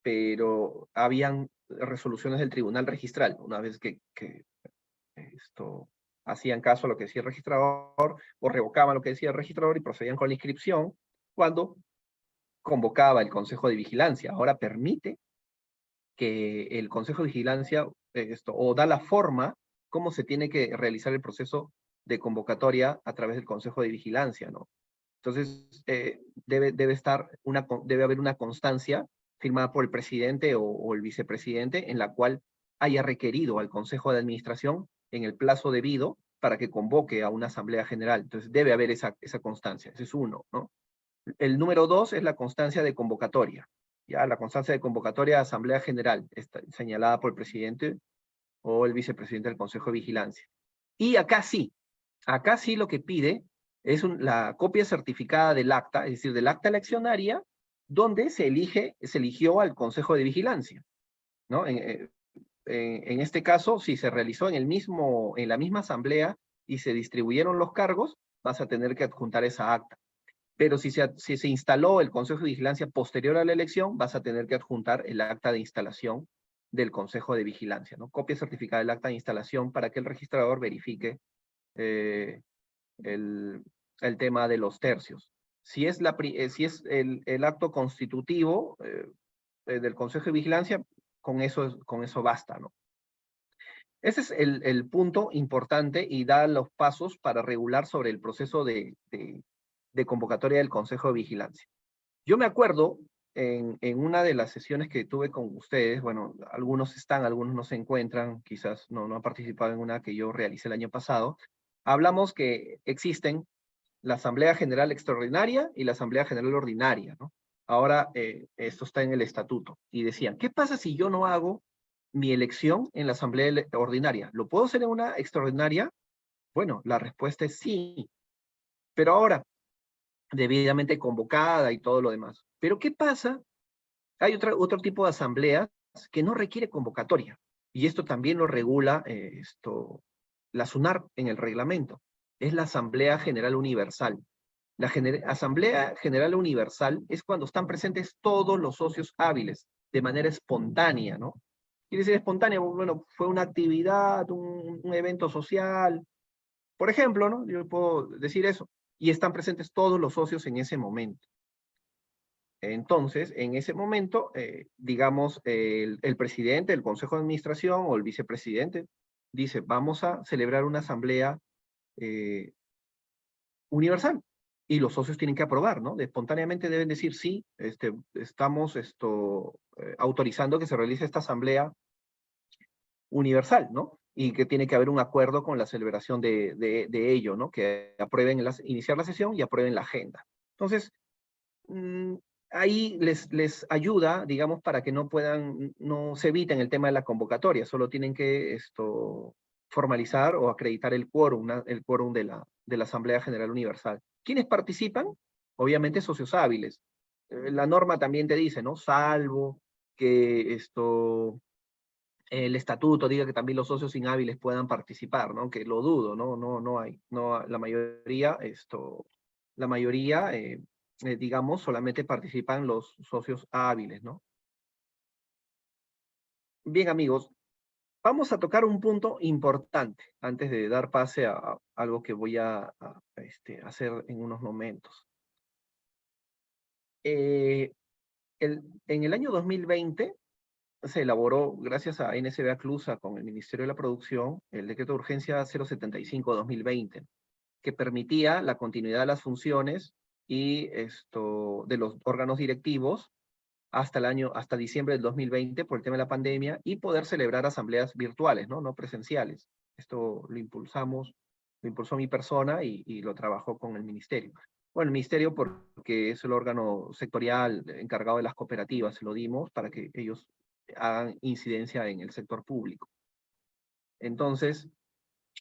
pero habían resoluciones del Tribunal Registral, una vez que hacían caso a lo que decía el registrador, o revocaban lo que decía el registrador y procedían con la inscripción cuando convocaba el Consejo de Vigilancia. Ahora permite que el Consejo de Vigilancia, o da la forma cómo se tiene que realizar el proceso de convocatoria a través del Consejo de Vigilancia, ¿no? Entonces, debe haber una constancia firmada por el presidente o el vicepresidente en la cual haya requerido al Consejo de Administración en el plazo debido para que convoque a una asamblea general. Entonces, debe haber esa constancia. Ese es uno, ¿no? El número 2 es la constancia de convocatoria. Ya, la constancia de convocatoria de asamblea general, está señalada por el presidente o el vicepresidente del Consejo de Vigilancia. Y acá sí lo que pide es la copia certificada del acta, es decir, del acta eleccionaria, donde se eligió al Consejo de Vigilancia, ¿no? En este caso, si se realizó en la misma asamblea y se distribuyeron los cargos, vas a tener que adjuntar esa acta. Pero si se instaló el Consejo de Vigilancia posterior a la elección, vas a tener que adjuntar el acta de instalación del Consejo de Vigilancia, ¿no? Copia certificada del acta de instalación para que el registrador verifique el tema de los tercios. Si es el acto constitutivo del Consejo de Vigilancia, con eso basta, ¿no? Ese es el punto importante y da los pasos para regular sobre el proceso de convocatoria del Consejo de Vigilancia. Yo me acuerdo en una de las sesiones que tuve con ustedes, bueno, algunos están, algunos no se encuentran, quizás no han participado en una que yo realicé el año pasado, hablamos que existen la Asamblea General Extraordinaria y la Asamblea General Ordinaria, ¿no? Ahora esto está en el estatuto. Y decían, ¿qué pasa si yo no hago mi elección en la Asamblea Ordinaria? ¿Lo puedo hacer en una extraordinaria? Bueno, la respuesta es sí. Pero ahora, debidamente convocada y todo lo demás. Pero ¿qué pasa? Hay otro tipo de asambleas que no requiere convocatoria. Y esto también lo regula la SUNAR en el reglamento. Es la Asamblea General Universal. La Asamblea General Universal es cuando están presentes todos los socios hábiles, de manera espontánea, ¿no? Quiere decir espontánea, bueno, fue una actividad, un evento social, por ejemplo, ¿no? Yo puedo decir eso. Y están presentes todos los socios en ese momento. Entonces, en ese momento, digamos, el presidente del Consejo de Administración o el vicepresidente dice, vamos a celebrar una asamblea universal. Y los socios tienen que aprobar, ¿no? Espontáneamente deben decir, sí, estamos autorizando que se realice esta asamblea universal, ¿no? Y que tiene que haber un acuerdo con la celebración de ello, ¿no? Que aprueben iniciar la sesión y aprueben la agenda. Entonces, ahí les ayuda, digamos, para que no se eviten el tema de la convocatoria, solo tienen que formalizar o acreditar el quórum de la Asamblea General Universal. ¿Quiénes participan? Obviamente socios hábiles. La norma también te dice, ¿no? Salvo que el estatuto diga que también los socios inhábiles puedan participar, ¿no? Que lo dudo, no hay. No, la mayoría, digamos, solamente participan los socios hábiles, ¿no? Bien, amigos, vamos a tocar un punto importante antes de dar pase a algo que voy a hacer en unos momentos. En el año 2020 se elaboró, gracias a NSBA Clusa con el Ministerio de la Producción, el decreto de urgencia 075-2020, que permitía la continuidad de las funciones y de los órganos directivos hasta diciembre del 2020 por el tema de la pandemia y poder celebrar asambleas virtuales, no presenciales. Esto lo impulsó mi persona y lo trabajó con el ministerio. Bueno, el ministerio porque es el órgano sectorial encargado de las cooperativas, se lo dimos para que ellos hagan incidencia en el sector público. Entonces,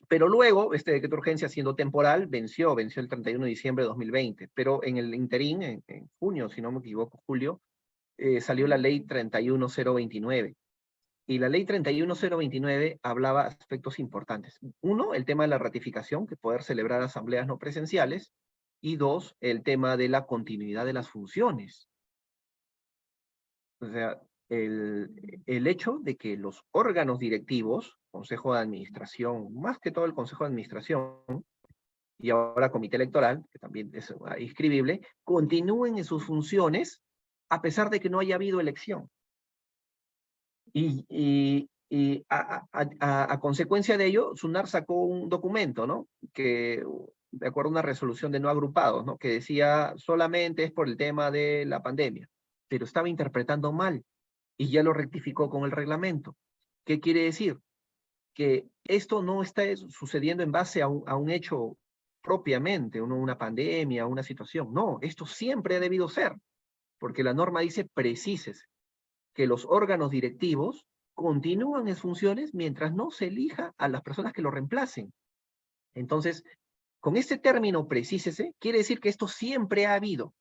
pero luego, este decreto de urgencia, siendo temporal, venció el 31 de diciembre de 2020, pero en el interín, en junio, si no me equivoco, julio, salió la ley 31029. Y la ley 31029 hablaba aspectos importantes. Uno, el tema de la ratificación, que poder celebrar asambleas no presenciales. Y dos, el tema de la continuidad de las funciones. O sea, el hecho de que los órganos directivos Consejo de Administración, más que todo el Consejo de Administración, y ahora Comité Electoral, que también es inscribible, continúen en sus funciones a pesar de que no haya habido elección. Y a consecuencia de ello, SUNAR sacó un documento, ¿no? Que, de acuerdo a una resolución de no agrupados, ¿no? Que decía solamente es por el tema de la pandemia, pero estaba interpretando mal y ya lo rectificó con el reglamento. ¿Qué quiere decir? Que esto no está sucediendo en base a un hecho propiamente, una pandemia, una situación. No, esto siempre ha debido ser, porque la norma dice precísese que los órganos directivos continúan en funciones mientras no se elija a las personas que lo reemplacen. Entonces, con este término precísese, quiere decir que esto siempre ha habido.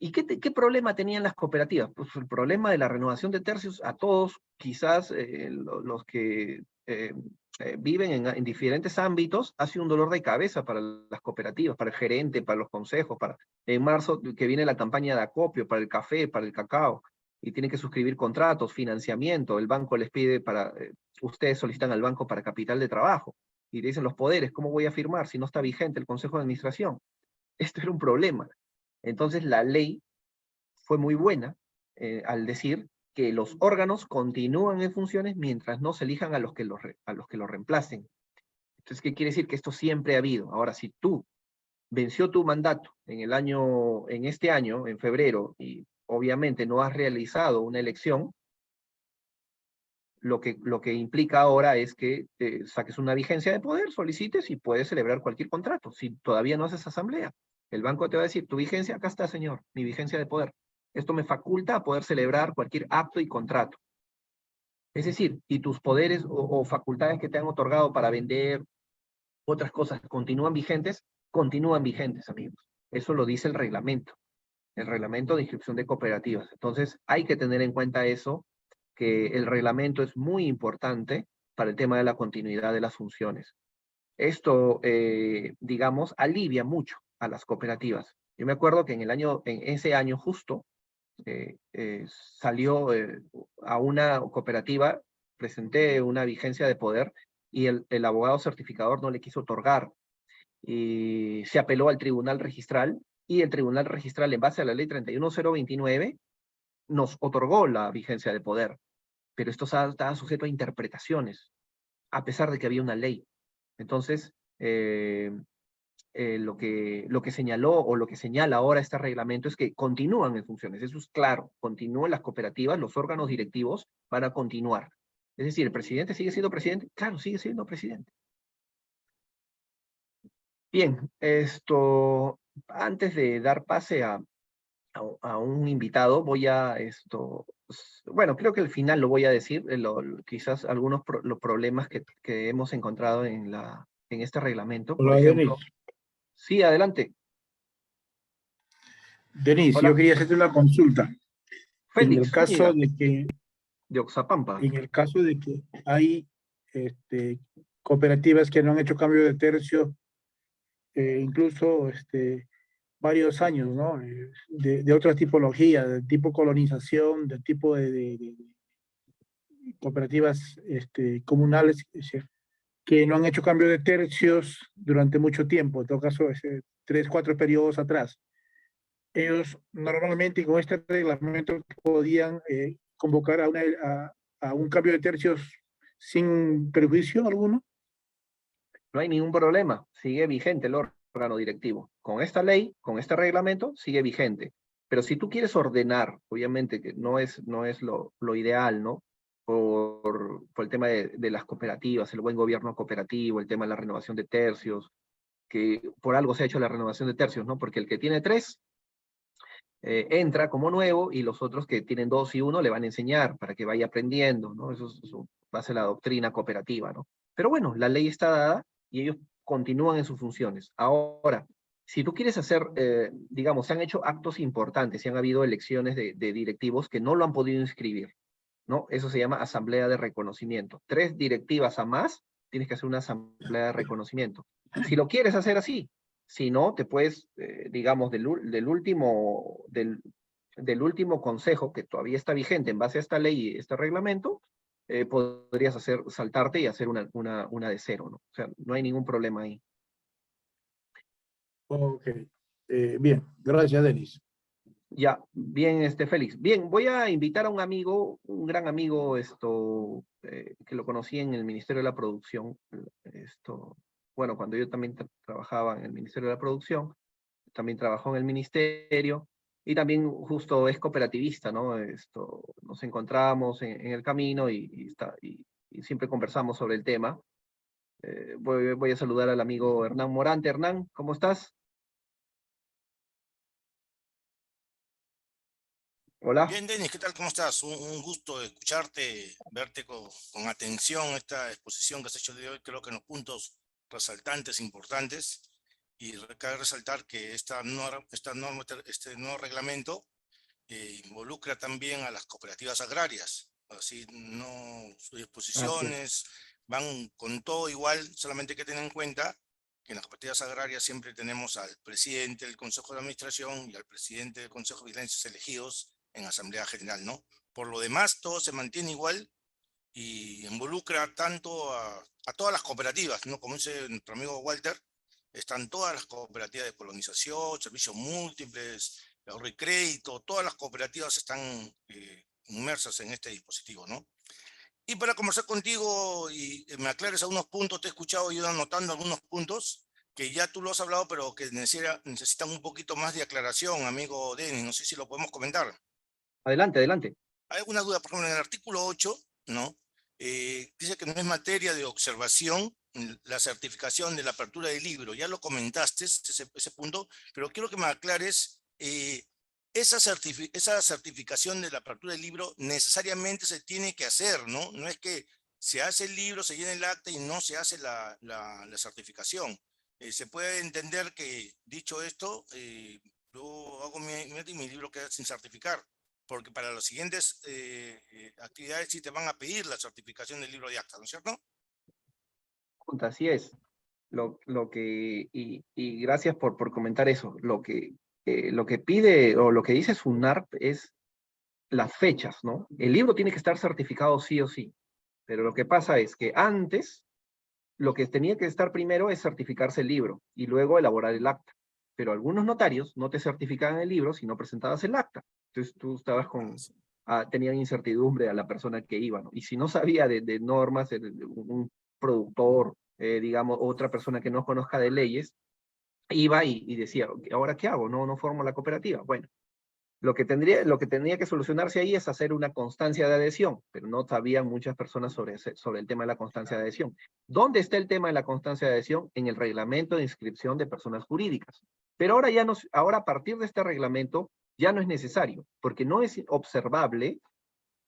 ¿Y qué problema tenían las cooperativas? Pues el problema de la renovación de tercios a todos, quizás los que viven en diferentes ámbitos, ha sido un dolor de cabeza para las cooperativas, para el gerente, para los consejos, en marzo que viene la campaña de acopio, para el café, para el cacao, y tienen que suscribir contratos, financiamiento, el banco les pide ustedes solicitan al banco para capital de trabajo, y dicen los poderes, ¿cómo voy a firmar si no está vigente el Consejo de Administración? Esto era un problema. Entonces la ley fue muy buena al decir que los órganos continúan en funciones mientras no se elijan a los que lo reemplacen. Entonces, ¿qué quiere decir? Que esto siempre ha habido. Ahora, si tú venció tu mandato en este año, en febrero, y obviamente no has realizado una elección, lo que implica ahora es que saques una vigencia de poder, solicites y puedes celebrar cualquier contrato. Si todavía no haces asamblea, el banco te va a decir, tu vigencia, acá está, señor, mi vigencia de poder. Esto me faculta a poder celebrar cualquier acto y contrato. Es decir, y tus poderes o facultades que te han otorgado para vender otras cosas continúan vigentes, amigos. Eso lo dice el reglamento de inscripción de cooperativas. Entonces, hay que tener en cuenta eso, que el reglamento es muy importante para el tema de la continuidad de las funciones. Esto, digamos, alivia mucho a las cooperativas. Yo me acuerdo que en ese año justo, salió a una cooperativa, presenté una vigencia de poder y el abogado certificador no le quiso otorgar. Y se apeló al tribunal registral y el tribunal registral, en base a la ley 31029, nos otorgó la vigencia de poder. Pero esto estaba sujeto a interpretaciones, a pesar de que había una ley. Entonces, lo que señaló o lo que señala ahora este reglamento es que continúan en funciones. Eso es claro, continúan las cooperativas, los órganos directivos van a continuar. Es decir, ¿el presidente sigue siendo presidente? Claro, sigue siendo presidente. Bien, antes de dar pase a un invitado, voy a bueno, creo que al final lo voy a decir, quizás algunos los problemas que hemos encontrado en este reglamento. Por Hola, ejemplo, Denis. sí, adelante. Denis, Hola, yo quería hacerte una consulta. En el Félix caso Zúñiga, de que, de Oxapampa. hay cooperativas que no han hecho cambio de tercio, incluso varios años, ¿no? De otra tipología, de tipo colonización, de tipo de cooperativas comunales, que no han hecho cambio de tercios durante mucho tiempo, en todo caso, 3, 4 periodos atrás. Ellos normalmente con este reglamento podían convocar a un cambio de tercios sin perjuicio alguno. No hay ningún problema, sigue vigente el órgano directivo. Con esta ley, con este reglamento, sigue vigente. Pero si tú quieres ordenar, obviamente que no es lo ideal, ¿no? Por el tema de las cooperativas, el buen gobierno cooperativo, el tema de la renovación de tercios, que por algo se ha hecho la renovación de tercios, ¿no? Porque el que tiene 3 entra como nuevo y los otros que tienen 2 y 1 le van a enseñar para que vaya aprendiendo, ¿no? Eso va a ser la doctrina cooperativa, ¿no? Pero bueno, la ley está dada y ellos continúan en sus funciones. Ahora, si tú quieres hacer, digamos, se han hecho actos importantes, y han habido elecciones de directivos que no lo han podido inscribir, ¿no? Eso se llama asamblea de reconocimiento. 3 directivas a más, tienes que hacer una asamblea de reconocimiento. Si lo quieres hacer así, si no, te puedes, digamos, del último consejo, que todavía está vigente en base a esta ley y este reglamento, podrías saltarte y hacer una de cero, ¿no? O sea, no hay ningún problema ahí. Ok. Bien, gracias, Denis. Ya, bien, Félix. Bien, voy a invitar a un amigo, un gran amigo, que lo conocí en el Ministerio de la Producción, bueno, cuando yo también trabajaba en el Ministerio de la Producción, también trabajó en el ministerio, y también justo es cooperativista, ¿no? Nos encontramos en el camino y siempre conversamos sobre el tema. Voy a saludar al amigo Hernán Morante. Hernán, ¿cómo estás? Hola. Bien, Denis, ¿qué tal? ¿Cómo estás? Un gusto escucharte, verte con atención esta exposición que has hecho el día de hoy. Creo que en los puntos resaltantes, importantes, y cabe resaltar que este nuevo reglamento involucra también a las cooperativas agrarias. Así, no, sus Así es. disposiciones van con todo igual, solamente hay que tener en cuenta que en las cooperativas agrarias siempre tenemos al presidente del Consejo de Administración y al presidente del Consejo de Vigilancia elegidos en Asamblea General, ¿no? Por lo demás, todo se mantiene igual y involucra tanto a todas las cooperativas, ¿no? Como dice nuestro amigo Walter, están todas las cooperativas de colonización, servicios múltiples, ahorro y crédito, todas las cooperativas están inmersas en este dispositivo, ¿no? Y para conversar contigo y me aclares algunos puntos, te he escuchado y ido anotando algunos puntos que ya tú lo has hablado, pero que necesitan un poquito más de aclaración, amigo Denis. No sé si lo podemos comentar. Adelante, adelante. ¿Hay alguna duda? Por ejemplo, en el artículo 8, ¿no? Dice que no es materia de observación la certificación de la apertura del libro. Ya lo comentaste, ese punto, pero quiero que me aclares, esa certificación de la apertura del libro necesariamente se tiene que hacer, ¿no? No es que se hace el libro, se llena el acta y no se hace la certificación. Se puede entender que, dicho esto, yo hago mi libro queda sin certificar, porque para las siguientes actividades sí te van a pedir la certificación del libro de acta, ¿no es cierto? Así es. Y gracias por comentar eso. Lo que pide o lo que dice SUNARP es las fechas, ¿no? El libro tiene que estar certificado sí o sí, pero lo que pasa es que antes, lo que tenía que estar primero es certificarse el libro y luego elaborar el acta. Pero algunos notarios no te certificaban el libro si no presentabas el acta. Entonces tú estabas tenían incertidumbre a la persona que iba, ¿no? Y si no sabía de normas, un productor, digamos, otra persona que no conozca de leyes, iba y decía, ¿ahora qué hago? No formo la cooperativa. Bueno, lo que tendría que solucionarse ahí es hacer una constancia de adhesión, pero no sabían muchas personas sobre el tema de la constancia de adhesión. ¿Dónde está el tema de la constancia de adhesión? En el reglamento de inscripción de personas jurídicas. Pero ahora a partir de este reglamento ya no es necesario, porque no es observable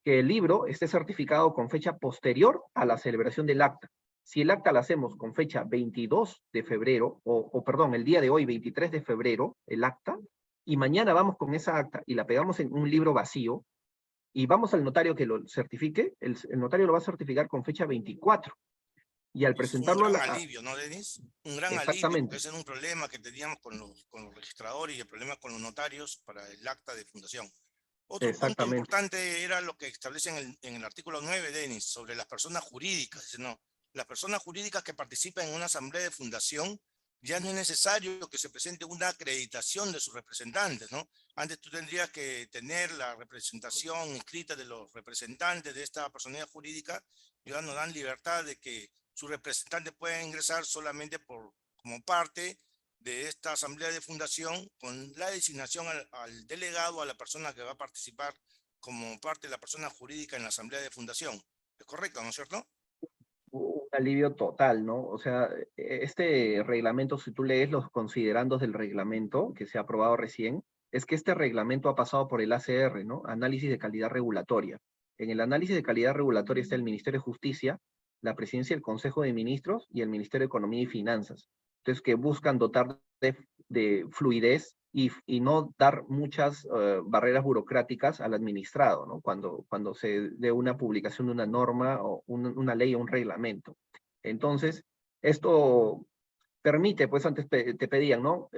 que el libro esté certificado con fecha posterior a la celebración del acta. Si el acta la hacemos con fecha 22 de febrero, perdón, el día de hoy, 23 de febrero, el acta, y mañana vamos con esa acta y la pegamos en un libro vacío, y vamos al notario que lo certifique, el notario lo va a certificar con fecha 24. Y al Y eso es un presentarlo gran alivio, ¿no, Denis? Un gran alivio, porque exactamente, ese era un problema que teníamos con los registradores y el problema con los notarios para el acta de fundación. Otro punto exactamente. importante era lo que establece en el artículo 9, Denis, sobre las personas jurídicas. Dice, no, las personas jurídicas que participan en una asamblea de fundación ya no es necesario que se presente una acreditación de sus representantes, ¿no? Antes tú tendrías que tener la representación escrita de los representantes de esta personalidad jurídica y ahora nos dan libertad de que sus representantes pueden ingresar solamente como parte de esta asamblea de fundación con la designación al delegado, a la persona que va a participar como parte de la persona jurídica en la asamblea de fundación. ¿Es correcto, no es cierto? Un alivio total, ¿no? O sea, este reglamento, si tú lees los considerandos del reglamento que se ha aprobado recién, es que este reglamento ha pasado por el ACR, ¿no? Análisis de calidad regulatoria. En el análisis de calidad regulatoria está el Ministerio de Justicia, la Presidencia del Consejo de Ministros y el Ministerio de Economía y Finanzas. Entonces, que buscan dotar de fluidez y no dar muchas barreras burocráticas al administrado, ¿no? Cuando se dé una publicación de una norma o una ley o un reglamento. Entonces, esto permite, pues antes te pedían, ¿no?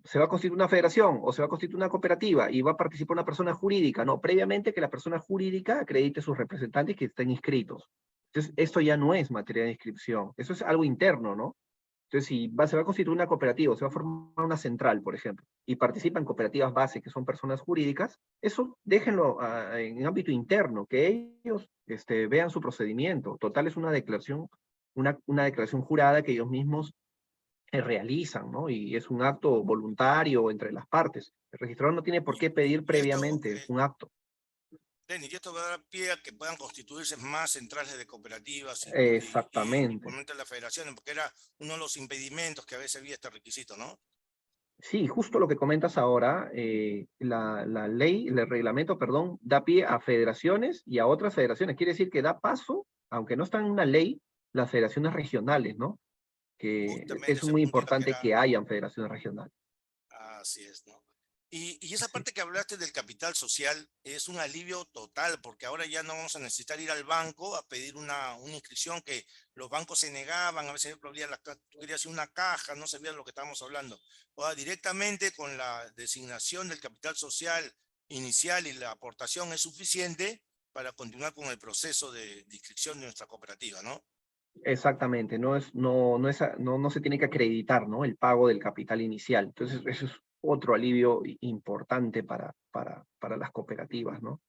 Se va a constituir una federación o se va a constituir una cooperativa y va a participar una persona jurídica, ¿no? Previamente que la persona jurídica acredite sus representantes que estén inscritos. Entonces, esto ya no es materia de inscripción, eso es algo interno, ¿no? Entonces, si se va a constituir una cooperativa, o se va a formar una central, por ejemplo, y participan cooperativas base, que son personas jurídicas, eso déjenlo en ámbito interno, que ellos vean su procedimiento. Total, es una declaración, una declaración jurada que ellos mismos realizan, ¿no? Y es un acto voluntario entre las partes. El registrador no tiene por qué pedir Y esto, previamente un acto. Denis, y esto va a dar pie a que puedan constituirse más centrales de cooperativas y Exactamente. igualmente las federaciones, porque era uno de los impedimentos que a veces había este requisito, ¿no? Sí, justo lo que comentas ahora, la ley, el reglamento, perdón, da pie a federaciones y a otras federaciones. Quiere decir que da paso, aunque no están en una ley, las federaciones regionales, ¿no? Que Justamente es ese muy punto era que importante era, que hayan federaciones regionales. así es, ¿no? Y esa Sí, parte que hablaste del capital social es un alivio total, porque ahora ya no vamos a necesitar ir al banco a pedir una inscripción que los bancos se negaban, a veces tú querías ir a una caja, no sabías lo que estábamos hablando. O sea, directamente con la designación del capital social inicial y la aportación es suficiente para continuar con el proceso de inscripción de nuestra cooperativa, ¿no? exactamente, no se tiene que acreditar, ¿no? El pago del capital inicial. Entonces, eso es otro alivio importante para las cooperativas, ¿no?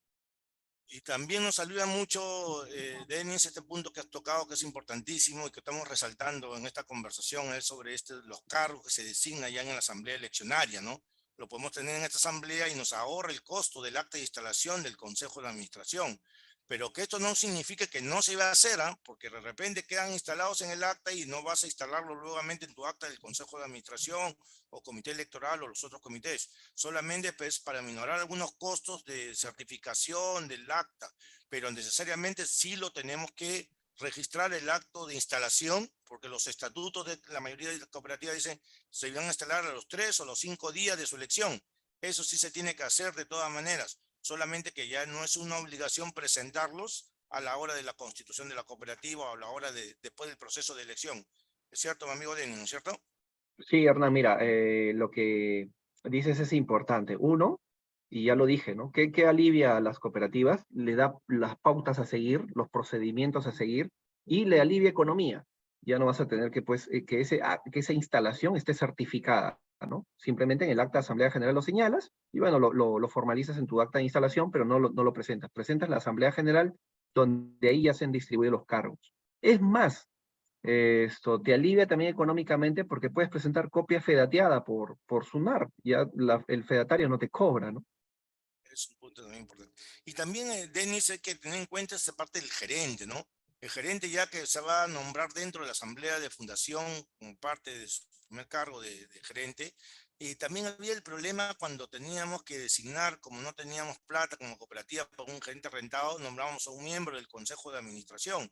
Y también nos ayuda mucho, Denis, este punto que has tocado, que es importantísimo y que estamos resaltando en esta conversación, es sobre los cargos que se designan ya en la asamblea eleccionaria, ¿no? Lo podemos tener en esta asamblea y nos ahorra el costo del acta de instalación del Consejo de Administración. Pero que esto no significa que no se va a hacer, ¿ah? Porque de repente quedan instalados en el acta y no vas a instalarlo nuevamente en tu acta del Consejo de Administración o Comité Electoral o los otros comités, solamente pues, para minorar algunos costos de certificación del acta, pero necesariamente sí lo tenemos que registrar el acto de instalación, porque los estatutos de la mayoría de las cooperativas dicen se van a instalar a los 3 o los 5 días de su elección. Eso sí se tiene que hacer de todas maneras, solamente que ya no es una obligación presentarlos a la hora de la constitución de la cooperativa o a la hora después del proceso de elección. ¿Es cierto, mi amigo Denis, no es cierto? Sí, Hernán, mira, lo que dices es importante. Uno, y ya lo dije, ¿no? ¿Qué alivia a las cooperativas? Le da las pautas a seguir, los procedimientos a seguir, y le alivia economía. Ya no vas a tener que, pues, que esa instalación esté certificada, ¿no? Simplemente en el acta de Asamblea General lo señalas, y bueno, lo formalizas en tu acta de instalación, pero no lo presentas. Presentas la Asamblea General, donde ahí ya se han distribuido los cargos. Es más, esto te alivia también económicamente porque puedes presentar copia fedateada por SUNAR, ya el fedatario no te cobra, ¿no? Es un punto muy importante. Y también, Denis, hay que tener en cuenta esa parte del gerente, ¿no? El gerente ya que se va a nombrar dentro de la asamblea de fundación como parte de su primer cargo de gerente. Y también había el problema cuando teníamos que designar, como no teníamos plata como cooperativa para un gerente rentado, nombrábamos a un miembro del consejo de administración.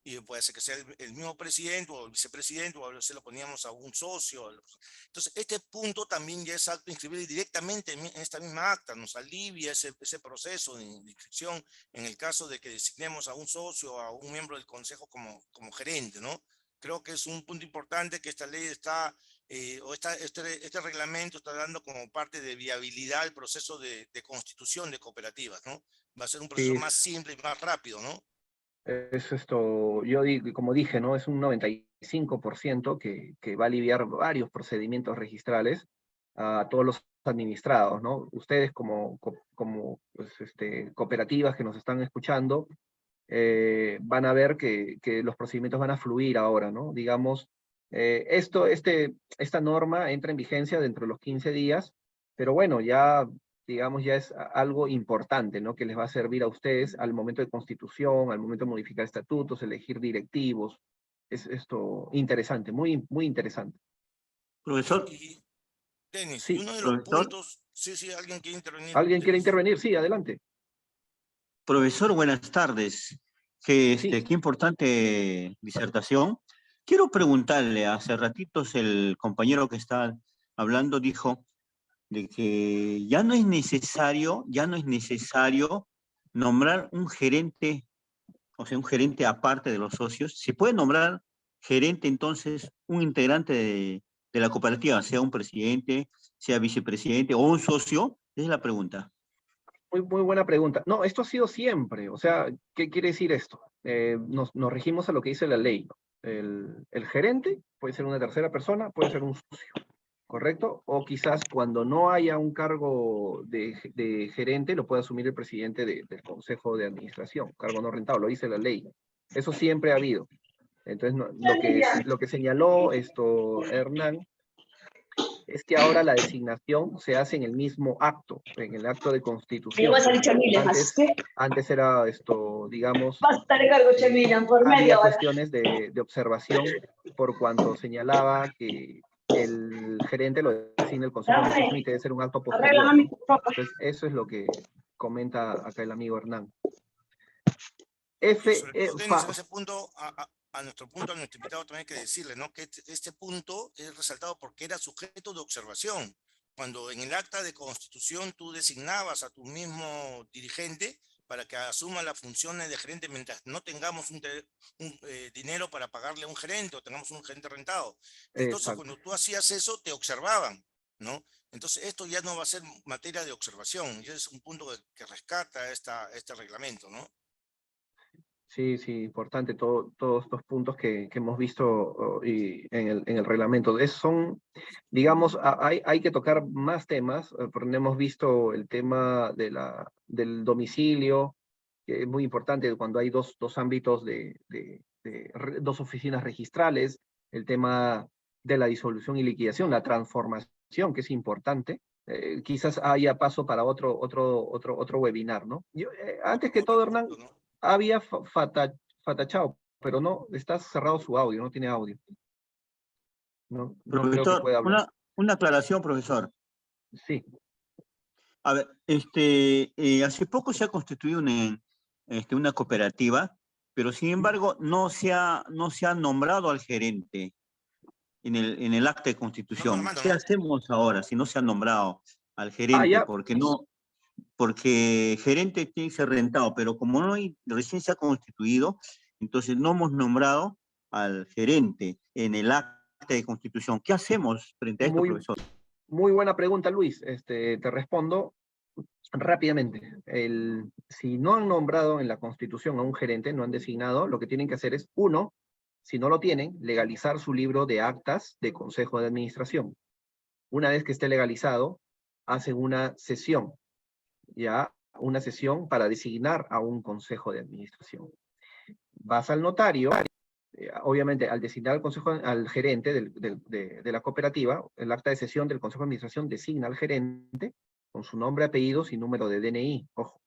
Y puede ser que sea el mismo presidente o el vicepresidente, o a veces lo poníamos a un socio. Entonces, este punto también ya es acto inscribible directamente en esta misma acta, nos alivia ese proceso de inscripción en el caso de que designemos a un socio o a un miembro del consejo como gerente, ¿no? Creo que es un punto importante que esta ley está, este reglamento está dando como parte de viabilidad el proceso de constitución de cooperativas, ¿no? Va a ser un proceso Sí, más simple y más rápido, ¿no? es esto, como dije, ¿no? Es un 95% que va a aliviar varios procedimientos registrales a todos los administrados, ¿no? Ustedes como pues, cooperativas que nos están escuchando, van a ver que los procedimientos van a fluir ahora, ¿no? Digamos, esta norma entra en vigencia dentro de los 15 días, pero bueno, ya, digamos, ya es algo importante, ¿no? Que les va a servir a ustedes al momento de constitución, al momento de modificar estatutos, elegir directivos. Es esto interesante, muy, muy interesante. Profesor, Y Denis, y Sí, uno de los profesor, puntos, sí, sí, alguien quiere intervenir, ¿alguien quiere Denis. intervenir? Sí, adelante. profesor, buenas tardes. Sí, Qué importante disertación. Quiero preguntarle, hace ratitos el compañero que está hablando dijo de que ya no es necesario nombrar un gerente, o sea, un gerente aparte de los socios. Se puede nombrar gerente entonces un integrante de la cooperativa, sea un presidente, sea vicepresidente o un socio? Esa es la pregunta. Muy buena pregunta. No, esto ha sido siempre. O sea, ¿qué quiere decir esto? Nos regimos a lo que dice la ley, ¿no? El gerente puede ser una tercera persona, puede ser un socio, ¿correcto? O quizás cuando no haya un cargo de gerente, lo puede asumir el presidente del consejo de administración, cargo no rentado, lo dice la ley. Eso siempre ha habido. Entonces, lo que señaló Hernán, es que ahora la designación se hace en el mismo acto, en el acto de constitución. Antes era digamos, había cuestiones de observación por cuanto señalaba que el gerente lo designa el consejo de administración y que debe ser un acto posterior, ¿no? Entonces, eso es lo que comenta acá el amigo Hernán. Sobre todo, Denis, en ese punto, a nuestro invitado también hay que decirle, ¿no? Que este punto es resaltado porque era sujeto de observación. Cuando en el acta de constitución tú designabas a tu mismo dirigente para que asuma las funciones de gerente mientras no tengamos dinero para pagarle a un gerente o tengamos un gerente rentado. Entonces, Exacto. cuando tú hacías eso, te observaban, ¿no? Entonces, esto ya no va a ser materia de observación. Y ese es un punto que rescata este reglamento, ¿no? Sí, sí, importante todos estos puntos que hemos visto y en el reglamento. Son, digamos, hay que tocar más temas, porque hemos visto el tema del domicilio, que es muy importante cuando hay dos ámbitos dos oficinas registrales, el tema de la disolución y liquidación, la transformación, que es importante. Quizás haya paso para otro webinar, ¿no? Antes que todo, Hernán, ¿no? había Fatachao, pero no, está cerrado su audio, no tiene audio. No creo que Profesor, pueda hablar. una aclaración, profesor. Sí. A ver, hace poco se ha constituido una cooperativa, pero sin embargo no se ha nombrado al gerente en el acta de constitución. Armando, ¿Qué ¿no? hacemos ahora si no se ha nombrado al gerente? Ya. Porque gerente tiene que ser rentado, pero como recién se ha constituido, entonces no hemos nombrado al gerente en el acta de constitución. ¿Qué hacemos frente a esto, profesor? Muy buena pregunta, Luis. Te respondo rápidamente. Si no han nombrado en la Constitución a un gerente, no han designado, lo que tienen que hacer es, uno, si no lo tienen, legalizar su libro de actas de Consejo de Administración. Una vez que esté legalizado, hacen una sesión para designar a un Consejo de Administración. Vas al notario, obviamente al designar al gerente de la cooperativa, el acta de sesión del Consejo de Administración designa al gerente con su nombre, apellidos y número de DNI. Ojo,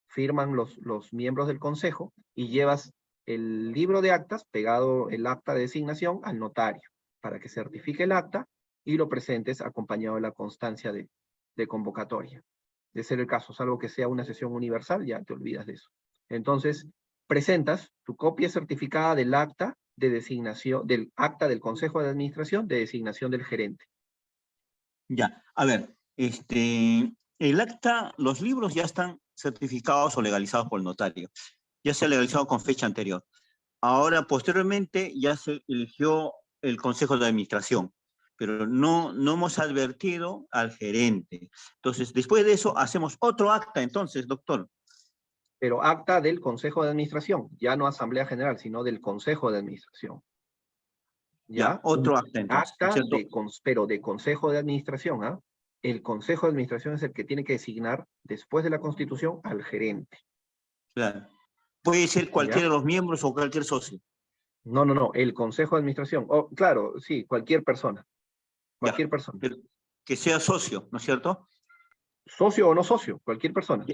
firman los miembros del consejo y llevas el libro de actas, pegado el acta de designación, al notario, para que certifique el acta y lo presentes acompañado de la constancia de convocatoria. De ser el caso, salvo que sea una sesión universal, ya te olvidas de eso. Entonces, presentas tu copia certificada del acta de designación, del acta del Consejo de Administración de designación del gerente. Ya, a ver, el acta, los libros ya están certificados o legalizados por el notario. Ya se ha legalizado con fecha anterior. Ahora, posteriormente, ya se eligió el Consejo de Administración, pero no hemos advertido al gerente. Entonces, después de eso, hacemos otro acta, entonces, doctor. Pero acta del Consejo de Administración, ya no Asamblea General, sino del Consejo de Administración. Ya, otro acta, entonces. Acta ¿cierto? pero de Consejo de Administración, ¿ah? El Consejo de Administración es el que tiene que designar, después de la Constitución, al gerente. Claro. Puede ser cualquiera de los miembros o cualquier socio. No, el Consejo de Administración. Oh, claro, sí, cualquier persona. Cualquier persona. Pero que sea socio, ¿no es cierto? Socio o no socio, cualquier persona.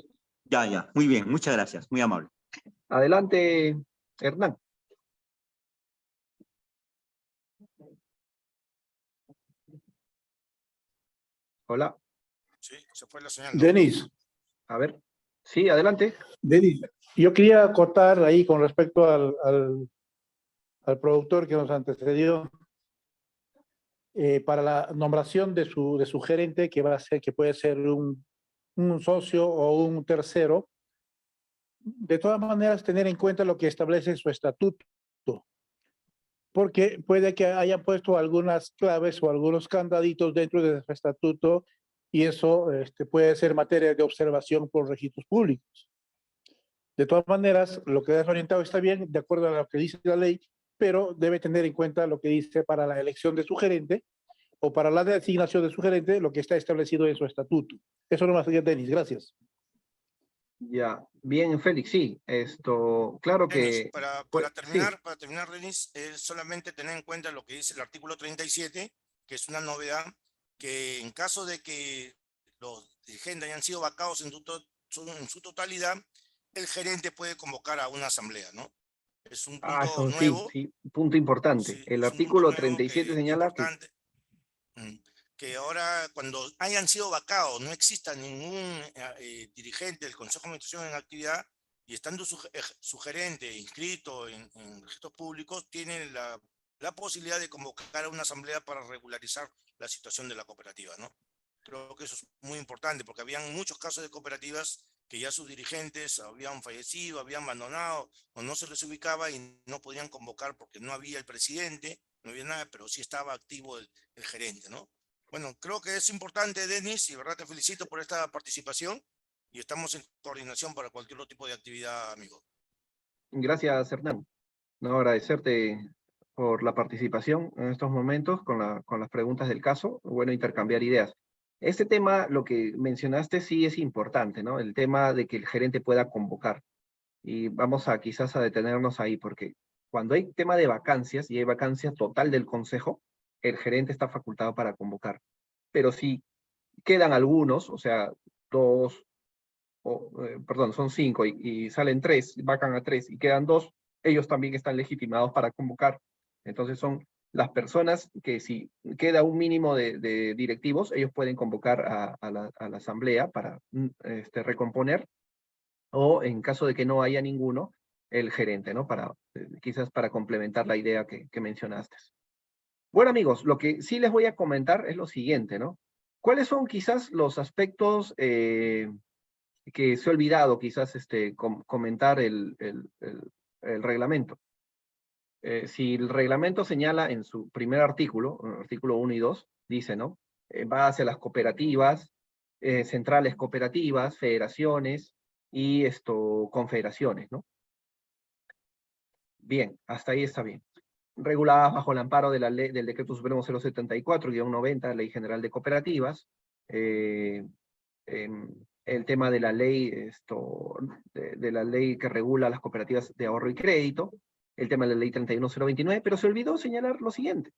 Ya. Muy bien, muchas gracias. Muy amable. Adelante, Hernán. Hola. Sí, se fue la señal, ¿no? Denis. A ver. Sí, adelante. Denis, yo quería acotar ahí con respecto al productor que nos antecedió para la nombración de su gerente, que puede ser un socio o un tercero. De todas maneras, tener en cuenta lo que establece su estatuto. porque puede que hayan puesto algunas claves o algunos candaditos dentro de su estatuto y eso puede ser materia de observación por registros públicos. De todas maneras, lo que has orientado está bien, de acuerdo a lo que dice la ley, pero debe tener en cuenta lo que dice para la elección de su gerente o para la designación de su gerente, lo que está establecido en su estatuto. Eso no más, señor Denis, gracias. Ya, bien, Félix, sí, claro Denis, que, para sí, terminar, Denis, es solamente tener en cuenta lo que dice el artículo 37, que es una novedad, que en caso de que los dirigentes hayan sido vacados en su totalidad, el gerente puede convocar a una asamblea, ¿no? Es un punto eso sí, nuevo, sí, punto importante. sí, El es un punto artículo nuevo 37 señala que, importante. Que ahora cuando hayan sido vacados, no exista ningún dirigente del Consejo de Administración en actividad y estando su gerente inscrito en registros públicos, tienen la posibilidad de convocar a una asamblea para regularizar la situación de la cooperativa, ¿no? Creo que eso es muy importante porque habían muchos casos de cooperativas que ya sus dirigentes habían fallecido, habían abandonado o no se les ubicaba y no podían convocar porque no había el presidente, no había nada, pero sí estaba activo el gerente, ¿no? Bueno, creo que es importante, Denis, y de verdad te felicito por esta participación y estamos en coordinación para cualquier otro tipo de actividad, amigo. gracias, Hernán, no, agradecerte por la participación en estos momentos con las preguntas del caso, bueno, intercambiar ideas. Este tema, lo que mencionaste, sí es importante, ¿no? El tema de que el gerente pueda convocar. Y vamos a quizás a detenernos ahí, porque cuando hay tema de vacancias y hay vacancia total del consejo, el gerente está facultado para convocar. Pero si quedan algunos, o sea, dos, perdón, son 5 y salen 3, vacan a 3 y quedan 2, ellos también están legitimados para convocar. Entonces son las personas que si queda un mínimo de directivos, ellos pueden convocar a la asamblea para recomponer, o en caso de que no haya ninguno, el gerente, ¿no? Quizás para complementar la idea que mencionaste. Bueno, amigos, lo que sí les voy a comentar es lo siguiente, ¿no? ¿Cuáles son quizás los aspectos que se ha olvidado quizás comentar el reglamento? Si el reglamento señala en su primer artículo 1 y 2, dice, ¿no? En base a las cooperativas, centrales cooperativas, federaciones y confederaciones, ¿no? Bien, hasta ahí está bien. Reguladas bajo el amparo de la ley, del Decreto Supremo 074-90, Ley General de Cooperativas, el tema de la ley, de la ley que regula las cooperativas de ahorro y crédito, el tema de la ley 31029, pero se olvidó señalar lo siguiente,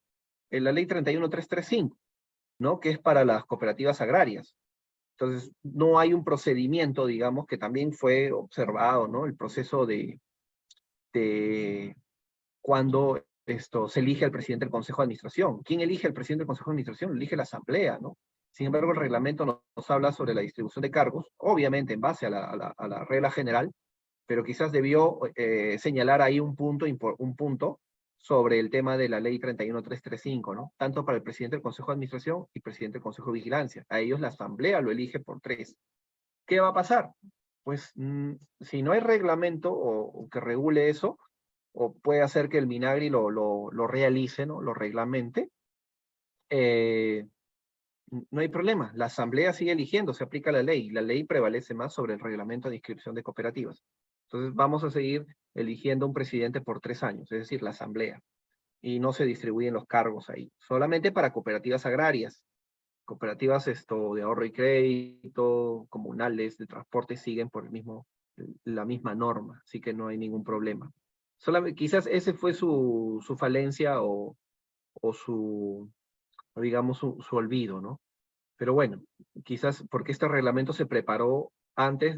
en la ley 31335, ¿no? Que es para las cooperativas agrarias. Entonces, no hay un procedimiento, digamos, que también fue observado, ¿no? El proceso de cuando se elige al presidente del Consejo de Administración. ¿Quién elige al presidente del Consejo de Administración? Lo elige la Asamblea, ¿no? Sin embargo, el reglamento nos habla sobre la distribución de cargos, obviamente en base a la regla general, pero quizás debió señalar ahí un punto sobre el tema de la ley 31335, ¿no? Tanto para el presidente del Consejo de Administración y presidente del Consejo de Vigilancia. A ellos la Asamblea lo elige por 3. ¿Qué va a pasar? Pues si no hay reglamento o que regule eso, o puede hacer que el Minagri lo realice, ¿no? Lo reglamente, no hay problema. La asamblea sigue eligiendo, se aplica la ley prevalece más sobre el reglamento de inscripción de cooperativas. Entonces vamos a seguir eligiendo un presidente por 3 años, es decir, la asamblea, y no se distribuyen los cargos ahí, solamente para cooperativas agrarias. Cooperativas de ahorro y crédito, comunales, de transporte, siguen por la misma norma, así que no hay ningún problema. Solamente, quizás ese fue su falencia o digamos, su olvido, ¿no? Pero bueno, quizás porque este reglamento se preparó antes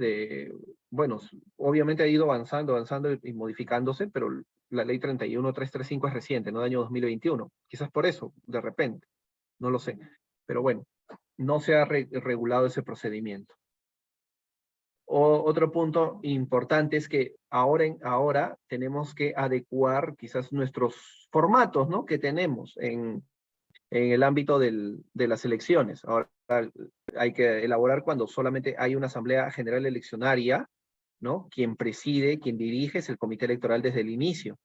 bueno, obviamente ha ido avanzando y modificándose, pero la ley 31335 es reciente, no del año 2021. Quizás por eso, de repente, no lo sé. Pero bueno, no se ha regulado ese procedimiento. Otro punto importante es que ahora tenemos que adecuar quizás nuestros formatos, ¿no? Que tenemos en el ámbito de las elecciones. Ahora hay que elaborar cuando solamente hay una asamblea general eleccionaria, ¿no? Quien preside, quien dirige es el comité electoral desde el inicio.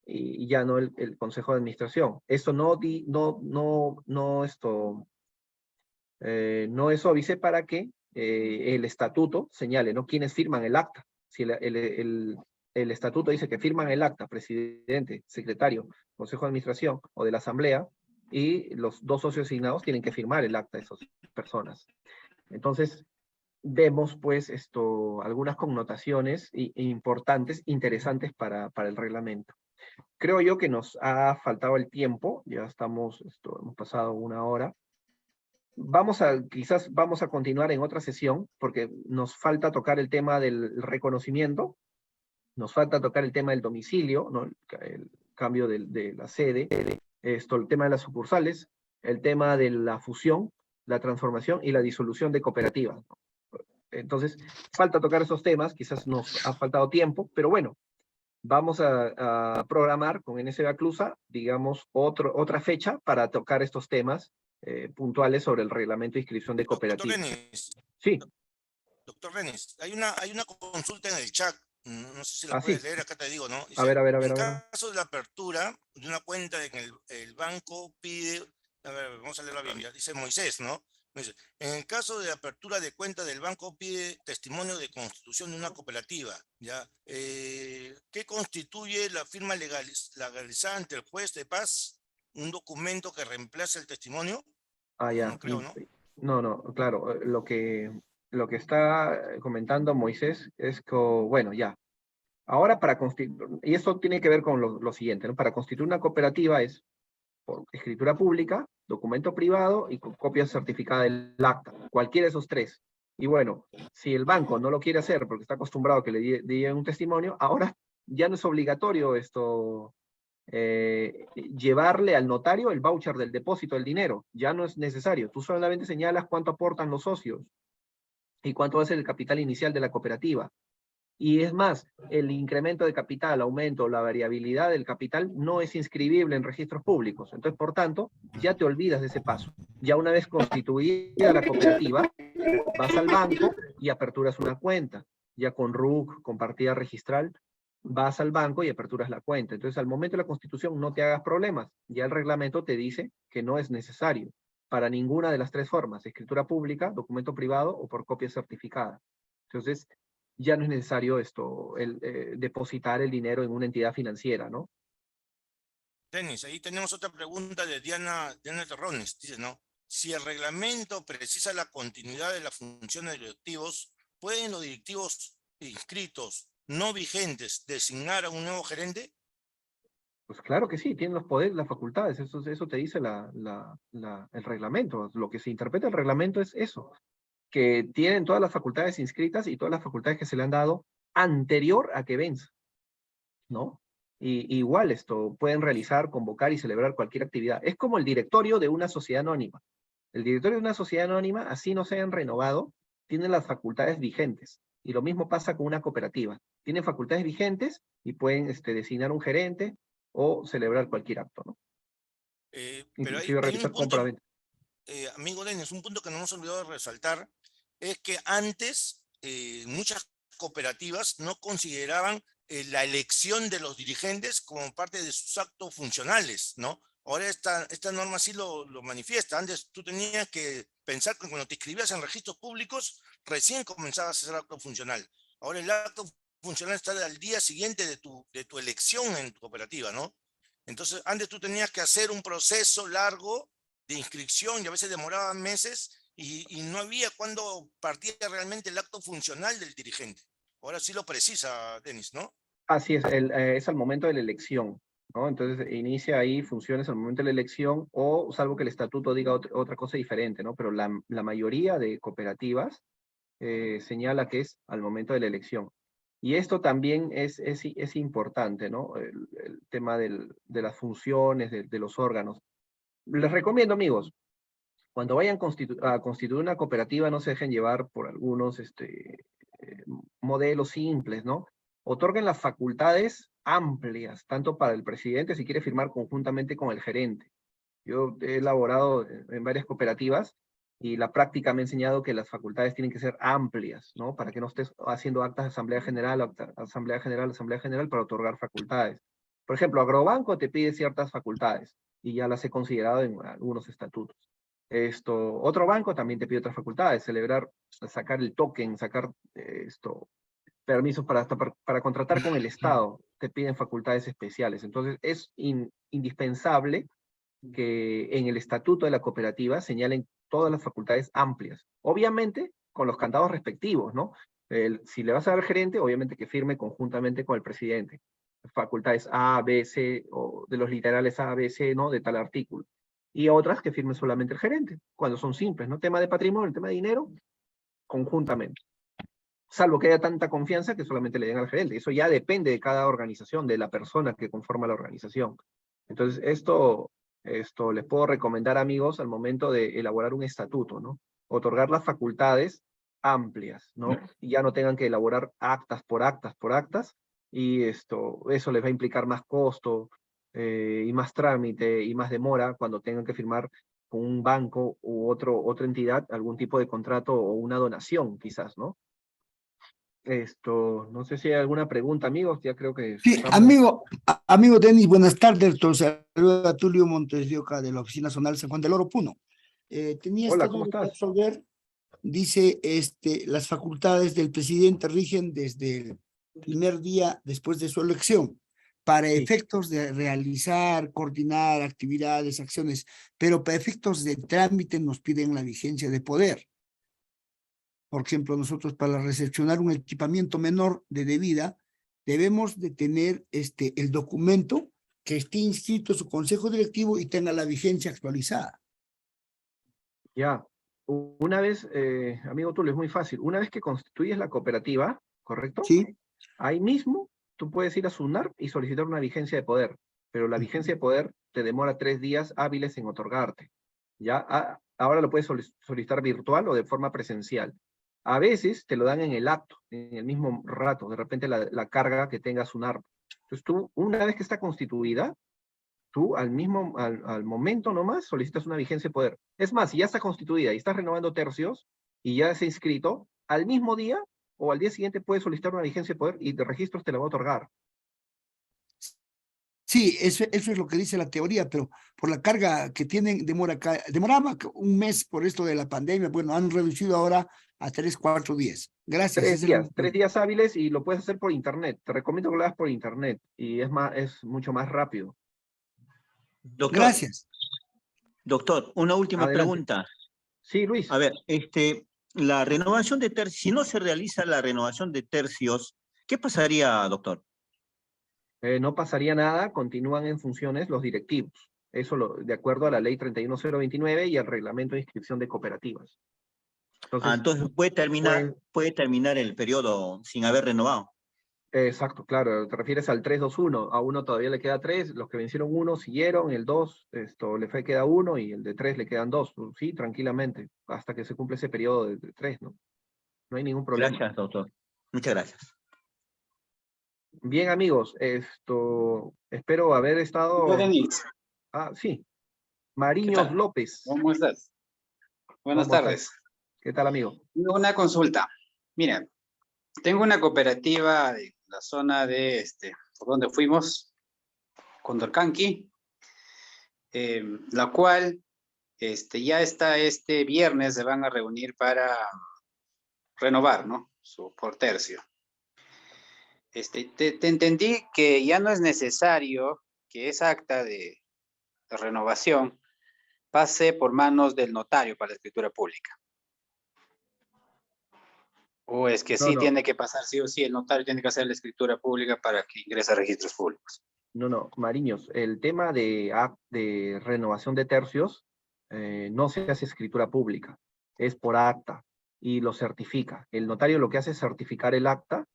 y ya no el Consejo de Administración. Esto no es óbice para que el estatuto señale, ¿no?, quiénes firman el acta. Si el estatuto dice que firman el acta presidente, secretario, Consejo de Administración o de la Asamblea, y los dos socios designados tienen que firmar el acta de esas personas. Entonces, vemos pues algunas connotaciones importantes, interesantes para el reglamento. Creo yo que nos ha faltado el tiempo, ya hemos pasado 1 hora. Quizás vamos a continuar en otra sesión, porque nos falta tocar el tema del reconocimiento, nos falta tocar el tema del domicilio, ¿no?, el cambio de la sede, el tema de las sucursales, el tema de la fusión, la transformación y la disolución de cooperativas, ¿no? Entonces, falta tocar esos temas, quizás nos ha faltado tiempo, pero bueno, vamos a programar con NSB Clusa, digamos, otra fecha para tocar estos temas puntuales sobre el reglamento de inscripción de cooperativas. Doctor Dennis, Sí. Doctor Dennis, hay una consulta en el chat, no sé si la Ah, puedes sí. leer, acá te digo, ¿no? Dice, A ver. en caso de la apertura de una cuenta en el banco pide, a ver, vamos a leerla bien, ya dice Moisés, ¿no? Dice, en el caso de apertura de cuenta del banco pide testimonio de constitución de una cooperativa, ¿ya? ¿Qué constituye la firma legalizada ante el juez de paz? ¿Un documento que reemplace el testimonio? Ah, ya. No creo, ¿no? No, claro, lo que está comentando Moisés es que, bueno, ya. Ahora para constituir, y esto tiene que ver con lo siguiente, ¿no? Para constituir una cooperativa es por escritura pública, documento privado y con copia certificada del acta, cualquiera de esos tres. Y bueno, si el banco no lo quiere hacer porque está acostumbrado a que le den un testimonio, ahora ya no es obligatorio llevarle al notario el voucher del depósito del dinero, ya no es necesario. Tú solamente señalas cuánto aportan los socios y cuánto va a ser el capital inicial de la cooperativa. Y es más, el incremento de capital, aumento, la variabilidad del capital no es inscribible en registros públicos. Entonces, por tanto, ya te olvidas de ese paso. Ya una vez constituida la cooperativa, vas al banco y aperturas una cuenta. Ya con RUC, con partida registral, vas al banco y aperturas la cuenta. Entonces, al momento de la constitución no te hagas problemas. Ya el reglamento te dice que no es necesario para ninguna de las tres formas: escritura pública, documento privado o por copia certificada. Entonces, ya no es necesario depositar el dinero en una entidad financiera, ¿no? Denis, ahí tenemos otra pregunta de Diana Terrones. Dice, ¿no? Si el reglamento precisa la continuidad de las funciones de los directivos, ¿pueden los directivos inscritos no vigentes designar a un nuevo gerente? Pues claro que sí, tienen los poderes, las facultades, eso te dice el reglamento. Lo que se interpreta el reglamento es eso, que tienen todas las facultades inscritas y todas las facultades que se le han dado anterior a que venza, ¿no? Y igual pueden realizar, convocar y celebrar cualquier actividad. Es como el directorio de una sociedad anónima. El directorio de una sociedad anónima, así no se hayan renovado, tiene las facultades vigentes. Y lo mismo pasa con una cooperativa. Tienen facultades vigentes y pueden designar un gerente o celebrar cualquier acto, ¿no? Pero Inclusive hay un realizar punto, compra-venta. amigo Denis, un punto que no hemos olvidado de resaltar, es que antes muchas cooperativas no consideraban la elección de los dirigentes como parte de sus actos funcionales, ¿no? Ahora esta norma sí lo manifiesta. Antes tú tenías que pensar que cuando te inscribías en registros públicos, recién comenzabas a hacer acto funcional. Ahora el acto funcional está al día siguiente de tu elección en tu cooperativa, ¿no? Entonces, antes tú tenías que hacer un proceso largo de inscripción y a veces demoraba meses y no había cuándo partía realmente el acto funcional del dirigente. Ahora sí lo precisa, Denis, ¿no? Así es al momento de la elección, ¿no? Entonces inicia ahí funciones al momento de la elección, o salvo que el estatuto diga otra cosa diferente, ¿no? Pero la mayoría de cooperativas señala que es al momento de la elección. Y esto también es importante, ¿no? El tema de las funciones, de los órganos. Les recomiendo, amigos, cuando vayan a constituir una cooperativa, no se dejen llevar por algunos modelos simples, ¿no? Otorguen las facultades amplias, tanto para el presidente si quiere firmar conjuntamente con el gerente. Yo he elaborado en varias cooperativas y la práctica me ha enseñado que las facultades tienen que ser amplias, ¿no? Para que no estés haciendo actas de asamblea general, para otorgar facultades. Por ejemplo, Agrobanco te pide ciertas facultades, y ya las he considerado en algunos estatutos. Otro banco también te pide otras facultades, sacar el token, sacar permisos para contratar con el Estado, te piden facultades especiales. Entonces, es indispensable que en el estatuto de la cooperativa señalen todas las facultades amplias. Obviamente, con los candados respectivos, ¿no? Si le vas a dar al gerente, obviamente que firme conjuntamente con el presidente. Facultades A, B, C, o de los literales A, B, C, ¿no? De tal artículo. Y otras que firme solamente el gerente, cuando son simples, ¿no? Tema de patrimonio, el tema de dinero, conjuntamente. Salvo que haya tanta confianza que solamente le den al gerente. Eso ya depende de cada organización, de la persona que conforma la organización. Entonces, esto les puedo recomendar, amigos, al momento de elaborar un estatuto, ¿no? Otorgar las facultades amplias, ¿no? Y ya no tengan que elaborar actas por actas, y eso les va a implicar más costo, y más trámite, y más demora cuando tengan que firmar con un banco u otra entidad algún tipo de contrato o una donación, quizás, ¿no? No sé si hay alguna pregunta, amigos, ya creo que Sí, estamos... amigo Denis, buenas tardes. Saluda Tulio Montes de Oca de la Oficina Zonal San Juan del Oro, Puno. Tenía Hola, esta ¿cómo duda para estás? resolver. Dice, las facultades del presidente rigen desde el primer día después de su elección para Sí. efectos de realizar, coordinar actividades, acciones, pero para efectos de trámite nos piden la vigencia de poder. Por ejemplo, nosotros para recepcionar un equipamiento menor de debida, debemos de tener el documento que esté inscrito en su consejo directivo y tenga la vigencia actualizada. Ya, una vez, amigo Tulio, es muy fácil. Una vez que constituyes la cooperativa, ¿correcto? ¿Sí? Ahí mismo tú puedes ir a SUNAR y solicitar una vigencia de poder, pero la vigencia de poder te demora 3 días hábiles en otorgarte. ¿Ya? Ahora lo puedes solicitar virtual o de forma presencial. A veces te lo dan en el acto, en el mismo rato, de repente la carga que tenga SUNAR. Entonces tú, una vez que está constituida, tú al momento nomás solicitas una vigencia de poder. Es más, si ya está constituida y estás renovando tercios y ya se ha inscrito, al mismo día o al día siguiente puedes solicitar una vigencia de poder y de registros te la va a otorgar. Sí, eso es lo que dice la teoría, pero por la carga que tienen, demoraba un mes por esto de la pandemia. Bueno, han reducido ahora a 3, 4 días. Gracias. 3 días hábiles, y lo puedes hacer por internet. Te recomiendo que lo hagas por internet y es mucho más rápido. Doctor, Gracias. doctor, una última Adelante. pregunta. Sí, Luis. A ver, la renovación de tercios, si no se realiza la renovación de tercios, ¿qué pasaría, doctor? No pasaría nada, continúan en funciones los directivos. Eso de acuerdo a la ley 31029 y al reglamento de inscripción de cooperativas. Entonces puede terminar el periodo sin haber renovado. Exacto, claro, te refieres al 321, a uno todavía le queda 3, los que vencieron 1 siguieron, el 2 queda 1 y el de 3 le quedan 2, sí, tranquilamente, hasta que se cumple ese periodo de 3, ¿no? No hay ningún problema. Gracias, doctor. Muchas gracias. Bien, amigos, espero haber estado... Denis, Sí, ¿qué Mariños tal? López. ¿Cómo estás? Buenas ¿Cómo estás? tardes. ¿Qué tal, amigo? Tengo una consulta. Mira, tengo una cooperativa de la zona de por donde fuimos, Condorcanqui, la cual ya está este viernes, se van a reunir para renovar, ¿no? Por tercio. Te entendí que ya no es necesario que esa acta de renovación pase por manos del notario para la escritura pública. ¿O es que sí No. tiene que pasar sí o sí, el notario tiene que hacer la escritura pública para que ingrese a registros públicos? No, Mariños, el tema de renovación de tercios no se hace escritura pública, es por acta y lo certifica. El notario lo que hace es certificar el acta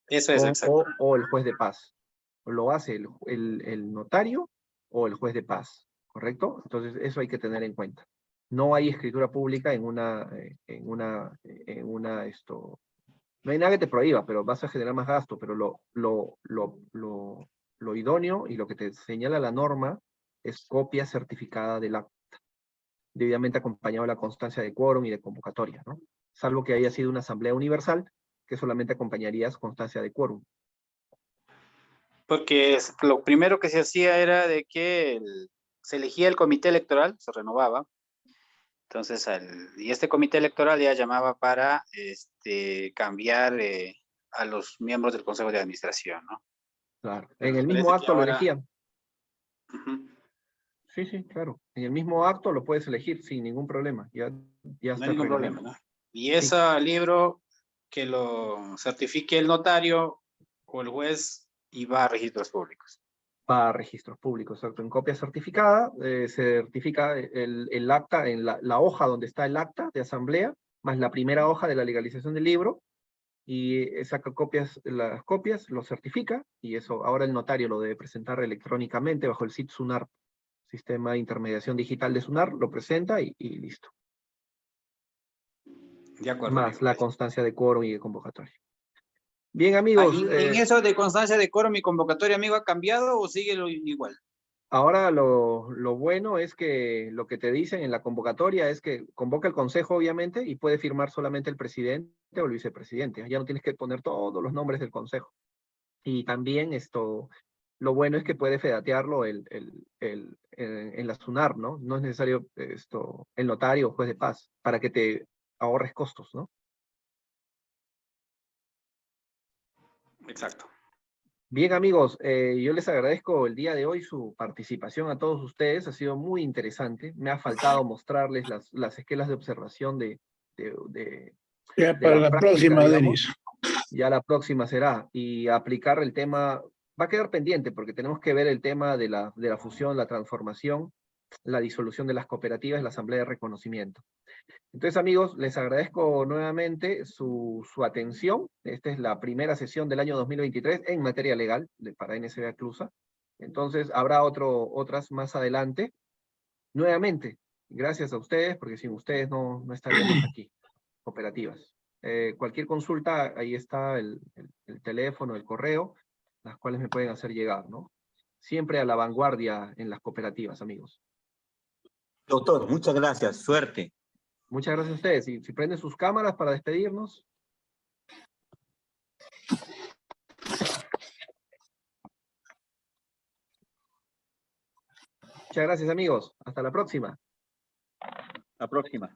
Eso es exacto. o el juez de paz. Lo hace el notario o el juez de paz, ¿correcto? Entonces eso hay que tener en cuenta. No hay escritura pública no hay nada que te prohíba, pero vas a generar más gasto, pero lo idóneo y lo que te señala la norma es copia certificada del acta, debidamente acompañado de la constancia de quórum y de convocatoria, ¿no? Salvo que haya sido una asamblea universal, que solamente acompañarías constancia de quórum. Porque lo primero que se hacía era de que se elegía el comité electoral, se renovaba. Entonces, y este comité electoral ya llamaba para cambiar a los miembros del Consejo de Administración, ¿no? Claro. Pero En me el mismo parece que acto lo ahora- elegían. Ujú. Sí, sí, claro. En el mismo acto lo puedes elegir sin ningún problema. Ya No está hay el ningún reglamento. problema, ¿no? Y ese libro que lo certifique el notario o el juez y va a registros públicos. Para registros públicos, exacto. En copia certificada, se certifica el acta en la hoja donde está el acta de asamblea, más la primera hoja de la legalización del libro, y saca las copias, lo certifica, y eso ahora el notario lo debe presentar electrónicamente bajo el SIT SUNAR, Sistema de Intermediación Digital de SUNAR, lo presenta y listo. De acuerdo. Más amigo. la constancia de quórum y de convocatoria. Bien, Ah, amigos, ¿y en eso de constancia de quórum y convocatoria, amigo, ha cambiado o sigue igual? ahora lo bueno es que lo que te dicen en la convocatoria es que convoca el consejo, obviamente, y puede firmar solamente el presidente o el vicepresidente. Ya no tienes que poner todos los nombres del consejo. Y también lo bueno es que puede fedatearlo en la SUNAR, ¿no? No es necesario el notario o juez de paz para que te ahorres costos, ¿no? Exacto. Bien, amigos, yo les agradezco el día de hoy su participación a todos ustedes. Ha sido muy interesante. Me ha faltado mostrarles las esquelas de observación de Ya de para la la práctica, próxima, digamos. Denis. Ya la próxima será. Y aplicar el tema, va a quedar pendiente porque tenemos que ver el tema de la fusión, la transformación, la disolución de las cooperativas, la asamblea de reconocimiento. Entonces, amigos, les agradezco nuevamente su atención. Esta es la primera sesión del año 2023 en materia legal para NSBA Clusa. Entonces, habrá otras más adelante. Nuevamente, gracias a ustedes, porque sin ustedes no estaríamos aquí, cooperativas. Cualquier consulta, ahí está el teléfono, el correo, las cuales me pueden hacer llegar, ¿no? Siempre a la vanguardia en las cooperativas, amigos. Doctor, muchas gracias. Suerte. Muchas gracias a ustedes. Si prenden sus cámaras para despedirnos. Muchas gracias, amigos. Hasta la próxima. La próxima.